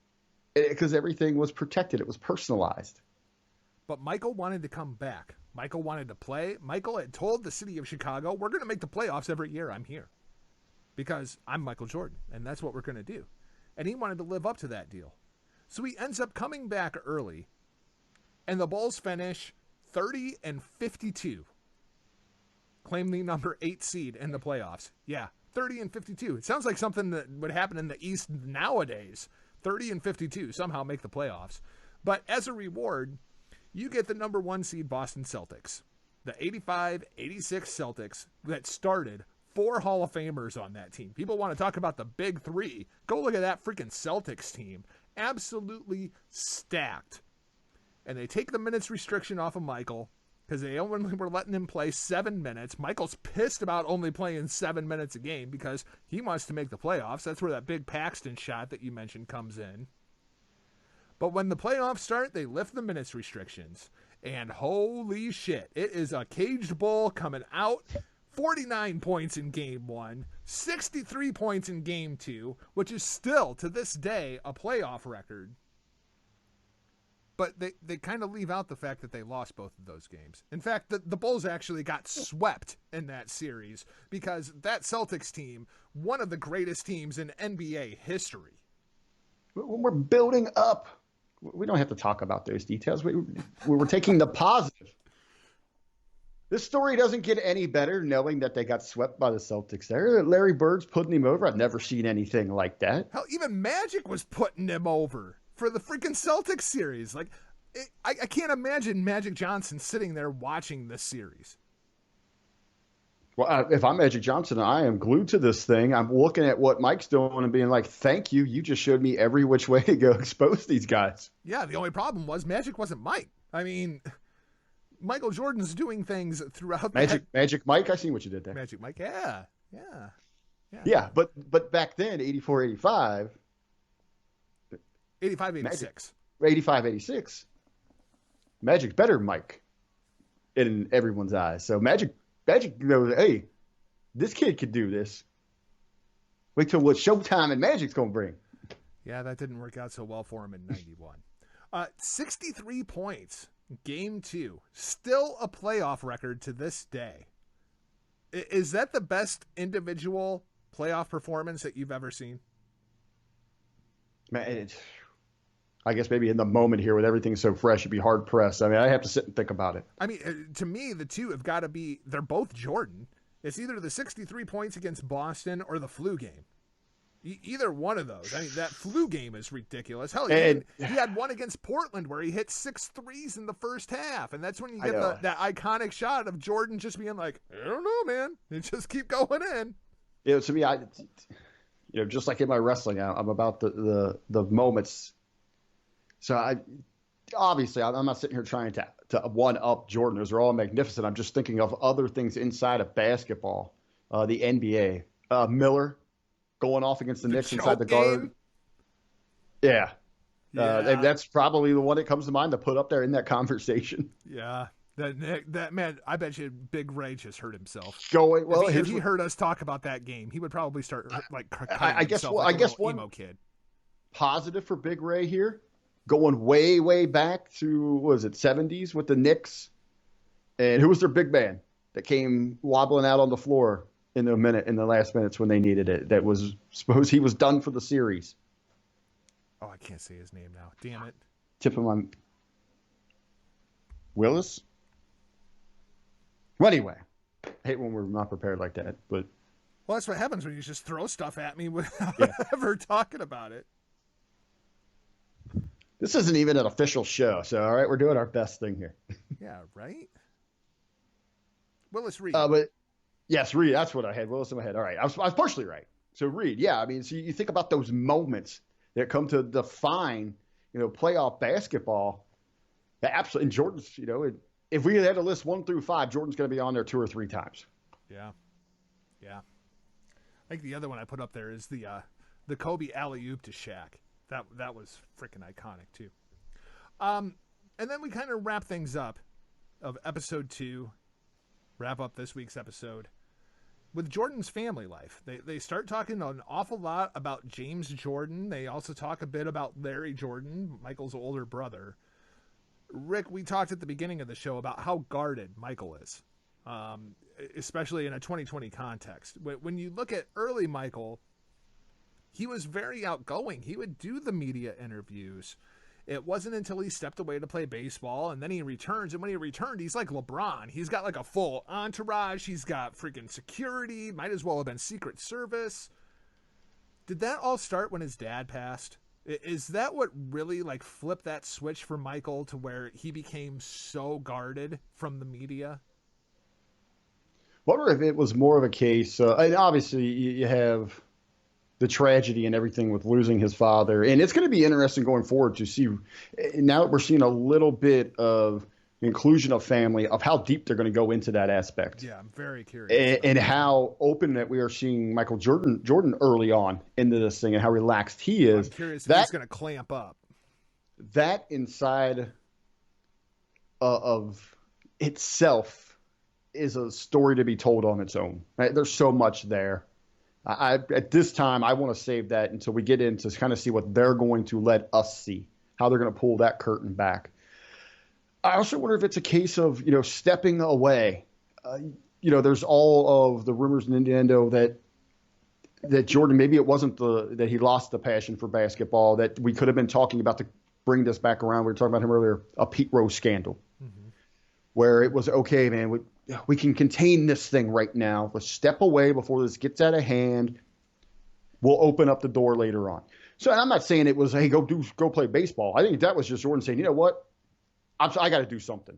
B: because everything was protected. It was personalized.
A: But Michael wanted to come back. Michael wanted to play. Michael had told the city of Chicago, we're going to make the playoffs every year. I'm here because I'm Michael Jordan, and that's what we're going to do. And he wanted to live up to that deal. So he ends up coming back early, and the Bulls finish 30-52, claim the number 8 seed in the playoffs. Yeah, 30-52. It sounds like something that would happen in the East nowadays. 30-52, somehow make the playoffs. But as a reward, you get the number 1 seed Boston Celtics, the 85-86 Celtics that started 4 Hall of Famers on that team. People want to talk about the big 3. Go look at that freaking Celtics team. Absolutely stacked. And they take the minutes restriction off of Michael because they only were letting him play 7 minutes. Michael's pissed about only playing 7 minutes a game because he wants to make the playoffs. That's where that big Paxton shot that you mentioned comes in. But when the playoffs start, they lift the minutes restrictions. And holy shit, it is a caged bull coming out. 49 points in game 1, 63 points in game 2, which is still, to this day, a playoff record. But they kind of leave out the fact that they lost both of those games. In fact, the Bulls actually got swept in that series because that Celtics team, one of the greatest teams in NBA history.
B: We're building up. We don't have to talk about those details. We're taking the positive. This story doesn't get any better knowing that they got swept by the Celtics there. Larry Bird's putting him over. I've never seen anything like that.
A: Hell, even Magic was putting him over for the freaking Celtics series. Like, I can't imagine Magic Johnson sitting there watching this series.
B: Well, if I'm Magic Johnson, I am glued to this thing. I'm looking at what Mike's doing and being like, thank you. You just showed me every which way to go expose these guys.
A: Yeah, the only problem was Magic wasn't Mike. I mean, Michael Jordan's doing things throughout
B: Magic Mike, I seen what you did there.
A: Magic Mike, yeah.
B: Yeah, but back then, 84, 85.
A: 85, 86.
B: 85, 86. Magic's better than Mike in everyone's eyes. So Magic knows, hey, this kid could do this. Wait till what Showtime and Magic's going to bring.
A: Yeah, that didn't work out so well for him in 91. 63 points. Game 2, still a playoff record to this day. Is that the best individual playoff performance that you've ever seen?
B: Man, I guess maybe in the moment here with everything so fresh, you'd be hard pressed. I mean, I have to sit and think about it.
A: I mean, to me, the two have got to be, they're both Jordan. It's either the 63 points against Boston or the flu game. Either one of those. I mean, that flu game is ridiculous. Hell, he had one against Portland where he hit 6 threes in the first half, and that's when you get that iconic shot of Jordan just being like, I don't know, man, and just keep going in.
B: To me, just like in my wrestling, I'm about the moments. So I'm not sitting here trying to one up Jordan. Those are all magnificent. I'm just thinking of other things inside of basketball, the NBA. Miller going off against the Knicks inside the guard. Yeah. That's probably the one that comes to mind to put up there in that conversation.
A: Yeah. That man, I bet you Big Ray just hurt himself.
B: If
A: he heard us talk about that game, he would probably start
B: I guess one
A: emo kid.
B: Positive for Big Ray here, going way, way back to, what was it, 70s with the Knicks? And who was their big man that came wobbling out on the floor in the last minutes when they needed it? That was, suppose he was done for the series.
A: Oh, I can't say his name now. Damn it.
B: Tip him on Willis? Well, anyway, I hate when we're not prepared like that, but.
A: Well, that's what happens when you just throw stuff at me without ever talking about it.
B: This isn't even an official show, so all right, we're doing our best thing here.
A: Yeah, right? Willis Reed.
B: But yes, Reed, that's what I had. Willis in my head. All right, I was partially right. So Reed, yeah, I mean, so you think about those moments that come to define, playoff basketball. Absolutely, and Jordan's, if we had to list 1 through 5, Jordan's going to be on there 2 or 3 times.
A: Yeah. I think the other one I put up there is the Kobe alley-oop to Shaq. That was freaking iconic too. And then we kind of wrap things up of episode 2. Wrap up this week's episode with Jordan's family life. They start talking an awful lot about James Jordan. They also talk a bit about Larry Jordan, Michael's older brother. Rick, we talked at the beginning of the show about how guarded Michael is, especially in a 2020 context. When you look at early Michael, he was very outgoing. He would do the media interviews. It wasn't until he stepped away to play baseball, and then he returns. And when he returned, he's like LeBron. He's got like a full entourage. He's got freaking security. Might as well have been Secret Service. Did that all start when his dad passed? Is that what really flipped that switch for Michael to where he became so guarded from the media?
B: I wonder if it was more of a case. And obviously, you have the tragedy and everything with losing his father. And it's going to be interesting going forward to see, now that we're seeing a little bit of inclusion of family, of how deep they're going to go into that aspect.
A: Yeah, I'm very curious.
B: And how open that we are seeing Michael Jordan early on into this thing and how relaxed he is.
A: I'm curious if he's going to clamp up.
B: That inside of itself is a story to be told on its own. Right? There's so much there. At this time, I want to save that until we get in to kind of see what they're going to let us see, how they're going to pull that curtain back. I also wonder if it's a case of, stepping away. There's all of the rumors and innuendo that Jordan, maybe it wasn't that he lost the passion for basketball, that we could have been talking about to bring this back around. We were talking about him earlier, a Pete Rose scandal, where it was, okay, man, we can contain this thing right now. Let's step away before this gets out of hand. We'll open up the door later on. So I'm not saying it was, hey, go play baseball. I think that was just Jordan saying, you know what? I got to do something.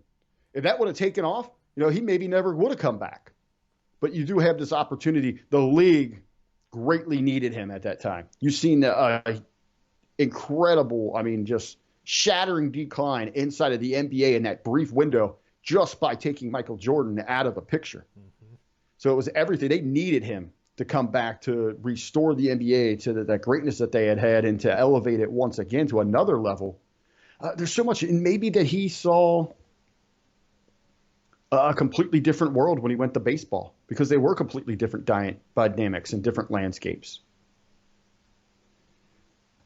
B: If that would have taken off, he maybe never would have come back. But you do have this opportunity. The league greatly needed him at that time. You've seen incredible, just shattering decline inside of the NBA in that brief window just by taking Michael Jordan out of the picture. So it was everything. They needed him to come back to restore the NBA to that greatness that they had and to elevate it once again to another level. There's so much, and maybe that he saw a completely different world when he went to baseball, because they were completely different dynamics and different landscapes.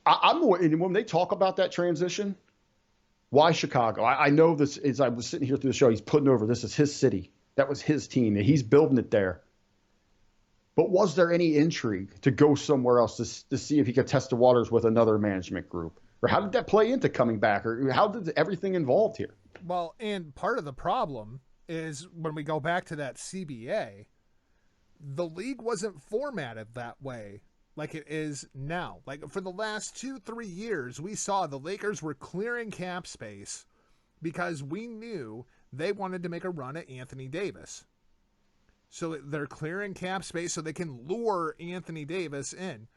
B: And when they talk about that transition, why Chicago? I know this, as I was sitting here through the show, he's putting over, this is his city. That was his team, and he's building it there. But was there any intrigue to go somewhere else to see if he could test the waters with another management group? Or how did that play into coming back? Or how did everything involved here?
A: Well, and part of the problem is when we go back to that CBA, the league wasn't formatted that way like it is now. Like for the last 2-3 years, we saw the Lakers were clearing cap space because we knew they wanted to make a run at Anthony Davis. So they're clearing cap space so they can lure Anthony Davis in.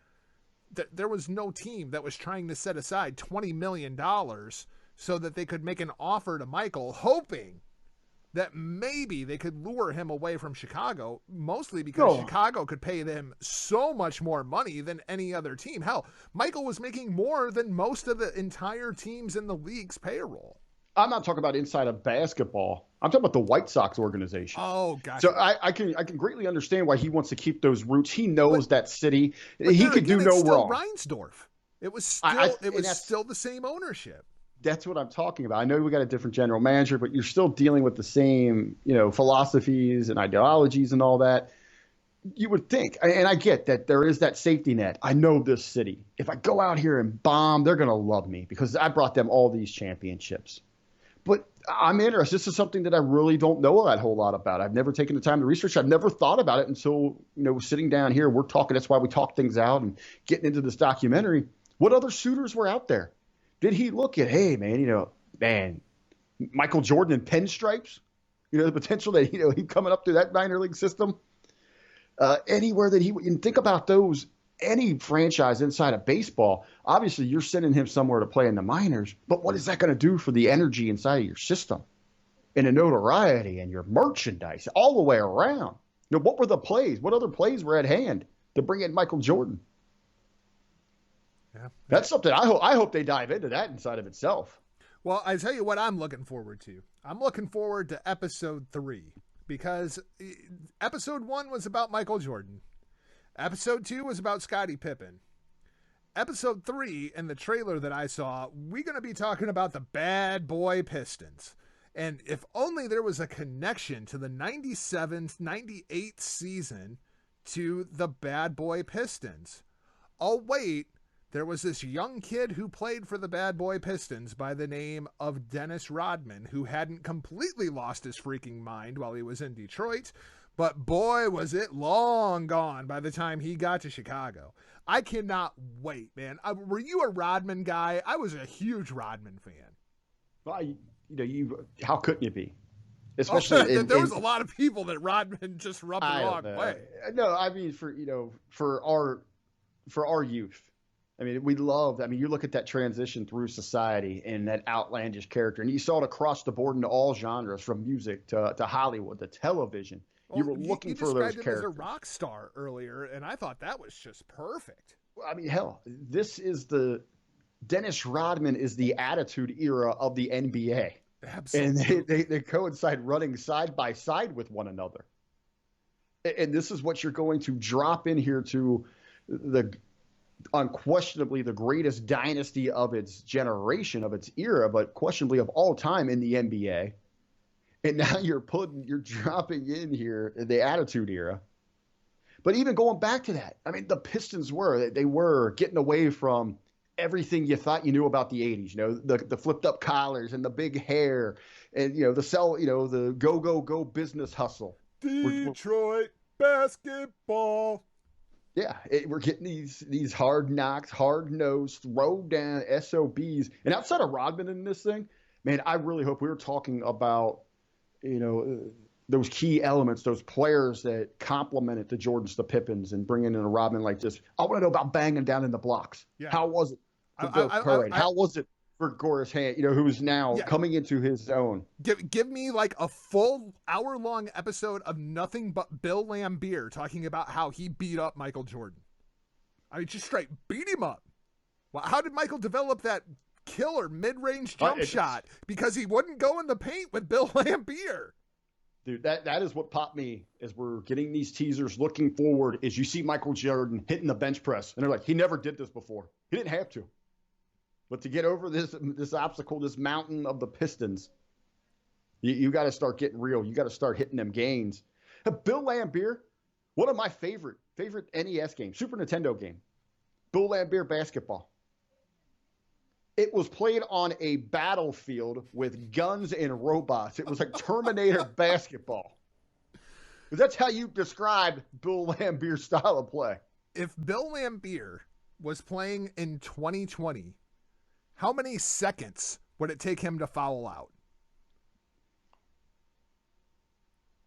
A: There was no team that was trying to set aside $20 million so that they could make an offer to Michael, hoping that maybe they could lure him away from Chicago, mostly because Chicago could pay them so much more money than any other team. Hell, Michael was making more than most of the entire teams in the league's payroll.
B: I'm not talking about inside of basketball. I'm talking about the White Sox organization.
A: Oh, gotcha.
B: So I can greatly understand why he wants to keep those roots. He knows that city. He could do no wrong.
A: Reinsdorf. It was still the same ownership.
B: That's what I'm talking about. I know we got a different general manager, but you're still dealing with the same, philosophies and ideologies and all that. You would think, and I get that there is that safety net. I know this city. If I go out here and bomb, they're going to love me because I brought them all these championships. But I'm interested. This is something that I really don't know a whole lot about. I've never taken the time to research. I've never thought about it until, sitting down here, we're talking. That's why we talk things out and getting into this documentary. What other suitors were out there? Did he look at, hey, man, Michael Jordan in pinstripes? The potential that, he coming up through that minor league system? Anywhere that and think about those, any franchise inside of baseball, obviously you're sending him somewhere to play in the minors, but what is that going to do for the energy inside of your system and the notoriety and your merchandise all the way around? What were the plays? What other plays were at hand to bring in Michael Jordan?
A: Yeah.
B: That's something I hope they dive into that inside of itself.
A: Well, I tell you what I'm looking forward to. I'm looking forward to episode 3 because episode 1 was about Michael Jordan. Episode 2 was about Scottie Pippen. Episode 3 and the trailer that I saw, we're going to be talking about the Bad Boy Pistons. And if only there was a connection to the 97-98 season to the Bad Boy Pistons. Oh, wait. There was this young kid who played for the Bad Boy Pistons by the name of Dennis Rodman, who hadn't completely lost his freaking mind while he was in Detroit, but boy, was it long gone by the time he got to Chicago. I cannot wait, man. Were you a Rodman guy? I was a huge Rodman fan.
B: Well, how couldn't you be? Especially
A: there was a lot of people that Rodman just rubbed the wrong way.
B: No, I mean for our youth. We loved, you look at that transition through society and that outlandish character, and you saw it across the board into all genres, from music to Hollywood to television. Well, you were looking for those characters. You described him as a rock
A: star earlier, and I thought that was just perfect.
B: Hell, this is Dennis Rodman is the attitude era of the NBA.
A: Absolutely.
B: And they coincide running side by side with one another. And this is what you're going to drop in here to unquestionably the greatest dynasty of its generation, of its era, but questionably of all time in the NBA. And now you're dropping in here the Attitude Era. But even going back to that, the Pistons were getting away from everything you thought you knew about the 80s, the flipped up collars and the big hair and, the go business hustle.
A: Detroit basketball.
B: Yeah, we're getting these hard knocks, hard nosed, throw down SOBs. And outside of Rodman in this thing, man, I really hope we were talking about, those key elements, those players that complemented the Jordans, the Pippens, and bringing in a Rodman like this. I want to know about banging down in the blocks. Yeah. How was it for Bill Curry? How was it for Goris Hand, who's now coming into his own?
A: Give me like a full hour-long episode of nothing but Bill Laimbeer talking about how he beat up Michael Jordan. Just straight beat him up. Well, how did Michael develop that killer mid-range jump shot? Because he wouldn't go in the paint with Bill Laimbeer.
B: Dude, that is what popped me as we're getting these teasers looking forward, is you see Michael Jordan hitting the bench press, and they're like, he never did this before. He didn't have to. But to get over this obstacle, this mountain of the Pistons, you got to start getting real. You got to start hitting them gains. Bill Laimbeer, one of my favorite NES games, Super Nintendo game, Bill Laimbeer basketball. It was played on a battlefield with guns and robots. It was like Terminator basketball. That's how you describe Bill Laimbeer's style of play.
A: If Bill Laimbeer was playing in 2020, how many seconds would it take him to foul out?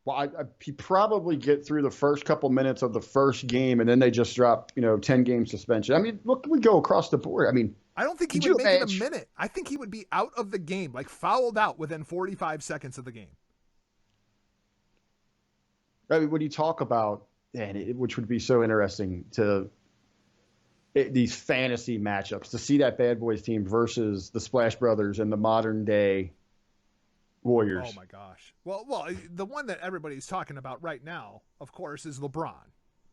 B: Well, he'd probably get through the first couple minutes of the first game, and then they just drop, 10-game suspension. I mean, look, we go across the board. I mean,
A: I don't think he would make it a minute. I think he would be out of the game, like fouled out within 45 seconds of the game.
B: I mean, when you talk about, which would be so interesting these fantasy matchups, to see that Bad Boys team versus the Splash Brothers and the modern day Warriors.
A: Oh my gosh. Well, the one that everybody's talking about right now, of course, is LeBron.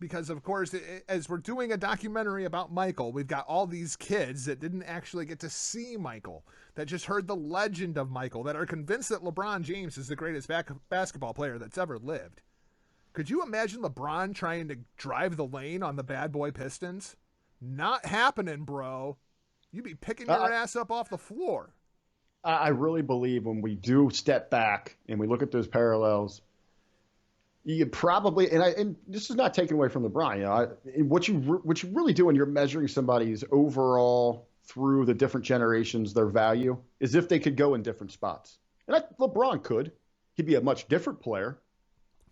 A: Because, of course, as we're doing a documentary about Michael, we've got all these kids that didn't actually get to see Michael, that just heard the legend of Michael, that are convinced that LeBron James is the greatest basketball player that's ever lived. Could you imagine LeBron trying to drive the lane on the Bad Boy Pistons? Not happening, bro. You'd be picking your ass up off the floor.
B: I really believe when we do step back and we look at those parallels, you probably, and this is not taken away from LeBron, what you really do when you're measuring somebody's overall through the different generations, their value, is if they could go in different spots. And LeBron could. He'd be a much different player.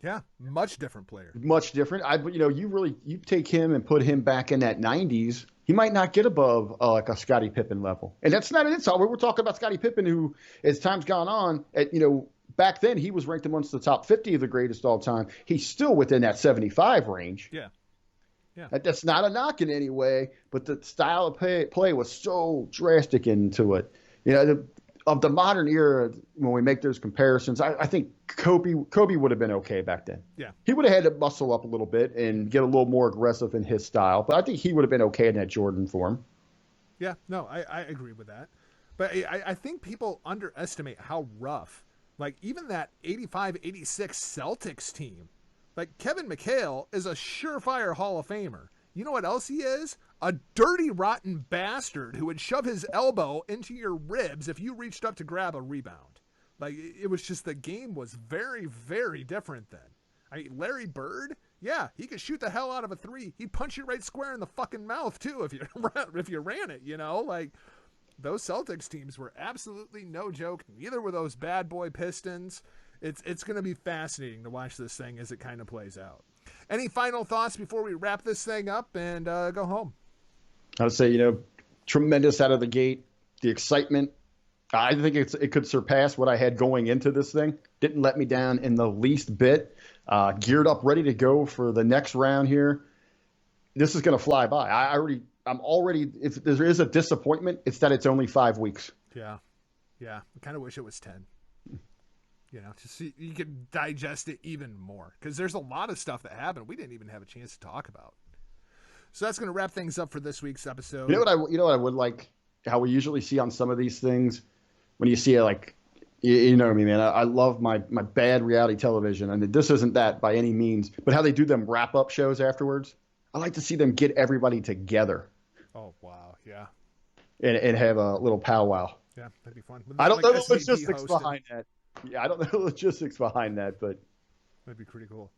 A: Yeah, much different player.
B: Much different. You take him and put him back in that 90s, he might not get above like a Scottie Pippen level. And that's not an insult. We're talking about Scottie Pippen, who, as time's gone on, back then he was ranked amongst the top 50 of the greatest all time. He's still within that 75 range.
A: Yeah.
B: That's not a knock in any way, but the style of play was so drastic into it. Of the modern era, when we make those comparisons, I think Kobe would have been okay back then.
A: Yeah. He
B: would have had to muscle up a little bit and get a little more aggressive in his style, but I think he would have been okay in that Jordan form.
A: Yeah, no, I agree with that. But I think people underestimate how rough, like even that 85-86 Celtics team, like Kevin McHale is a surefire Hall of Famer. You know what else he is? A dirty, rotten bastard who would shove his elbow into your ribs if you reached up to grab a rebound. Like, it was just, the game was very, very different then. I mean, Larry Bird, yeah, he could shoot the hell out of a three. He'd punch you right square in the fucking mouth, too, if you ran it, Like, those Celtics teams were absolutely no joke. Neither were those Bad Boy Pistons. It's going to be fascinating to watch this thing as it kind of plays out. Any final thoughts before we wrap this thing up and go home?
B: I would say, tremendous out of the gate. The excitement, I think it could surpass what I had going into this thing. Didn't let me down in the least bit. Geared up, ready to go for the next round here. This is going to fly by. I'm already, if there is a disappointment, it's that it's only 5 weeks.
A: Yeah. I kind of wish it was 10. Just so you could digest it even more, because there's a lot of stuff that happened we didn't even have a chance to talk about. So that's going to wrap things up for this week's episode.
B: You know what I would like, how we usually see on some of these things, when you see it, like, you know what I mean, man. I love my bad reality television, and this isn't that by any means, but how they do them wrap up shows afterwards. I like to see them get everybody together.
A: Oh wow, yeah.
B: And have a little powwow.
A: Yeah, that'd be fun.
B: I don't know the logistics behind that. Yeah, I don't know the logistics behind that, but
A: that'd be pretty cool.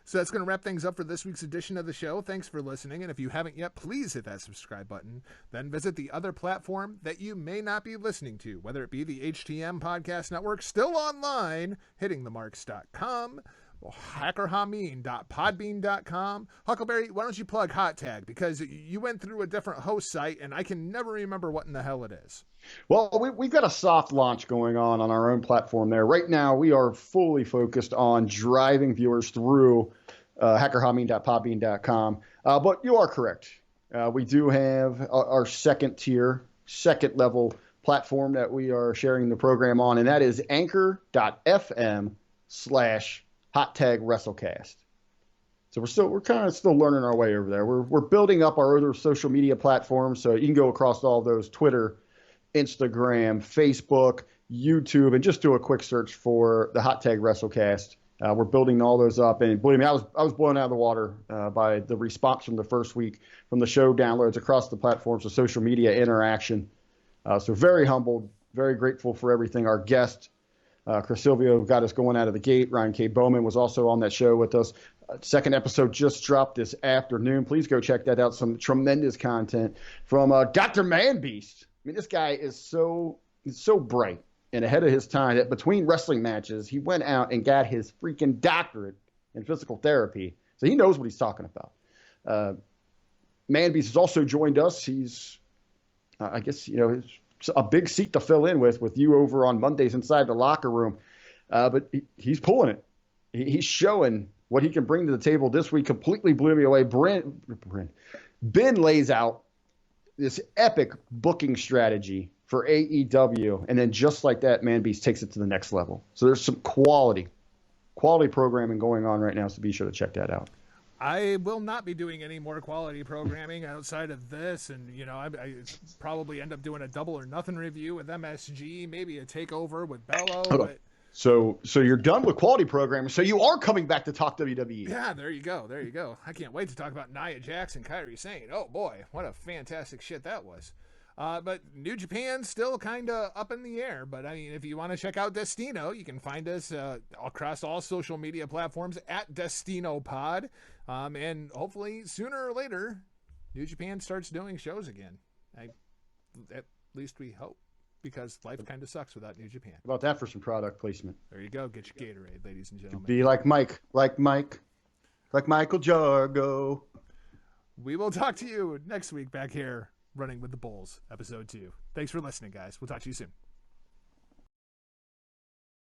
A: So that's going to wrap things up for this week's edition of the show. Thanks for listening. And if you haven't yet, please hit that subscribe button. Then visit the other platform that you may not be listening to, whether it be the HTM Podcast Network, still online, hittingthemarks.com, or hackerhameen.podbean.com. Huckleberry, why don't you plug Hot Tag? Because you went through a different host site, and I can never remember what in the hell it is.
B: Well, we've got a soft launch going on our own platform there. Right now, we are fully focused on driving viewers through hackerhameen.podbean.com. But you are correct. We do have our second level platform that we are sharing the program on, and that is anchor.fm/HotTagWrestlecast. So we're kind of still learning our way over there. We're building up our other social media platforms, so you can go across all those: Twitter, Instagram, Facebook, YouTube, and just do a quick search for the Hot Tag WrestleCast. We're building all those up, and believe me, I was blown out of the water by the response from the first week, from the show downloads across the platforms of social media interaction. So very humbled, very grateful for everything. Our guest, Chris Silvio got us going out of the gate. Ryan K. Bowman was also on that show with us. Second episode just dropped this afternoon. Please go check that out. Some tremendous content from Dr. Manbeast. I mean, this guy is so bright and ahead of his time that between wrestling matches, he went out and got his freaking doctorate in physical therapy. So he knows what he's talking about. Manbeast has also joined us. He's, I guess, a big seat to fill in with you over on Mondays inside the locker room. But he's pulling it. He's showing what he can bring to the table this week. Completely blew me away. Ben lays out this epic booking strategy for AEW. And then just like that, Manbeast takes it to the next level. So there's some quality programming going on right now. So be sure to check that out.
A: I will not be doing any more quality programming outside of this, and I probably end up doing a double or nothing review with MSG, maybe a takeover with Bello. But...
B: So you're done with quality programming. So you are coming back to talk WWE.
A: Yeah, there you go. I can't wait to talk about Nia Jax and Kairi Sane. Oh boy, what a fantastic shit that was. But New Japan's still kind of up in the air. But I mean, if you want to check out Destino, you can find us across all social media platforms at Destino Pod. And hopefully sooner or later, New Japan starts doing shows again. At least we hope, because life kind of sucks without New Japan.
B: How about that for some product placement?
A: There you go. Get your Gatorade, ladies and gentlemen.
B: Be like Michael Jargö.
A: We will talk to you next week back here, Running with the Bulls, episode 2. Thanks for listening, guys. We'll talk to you soon.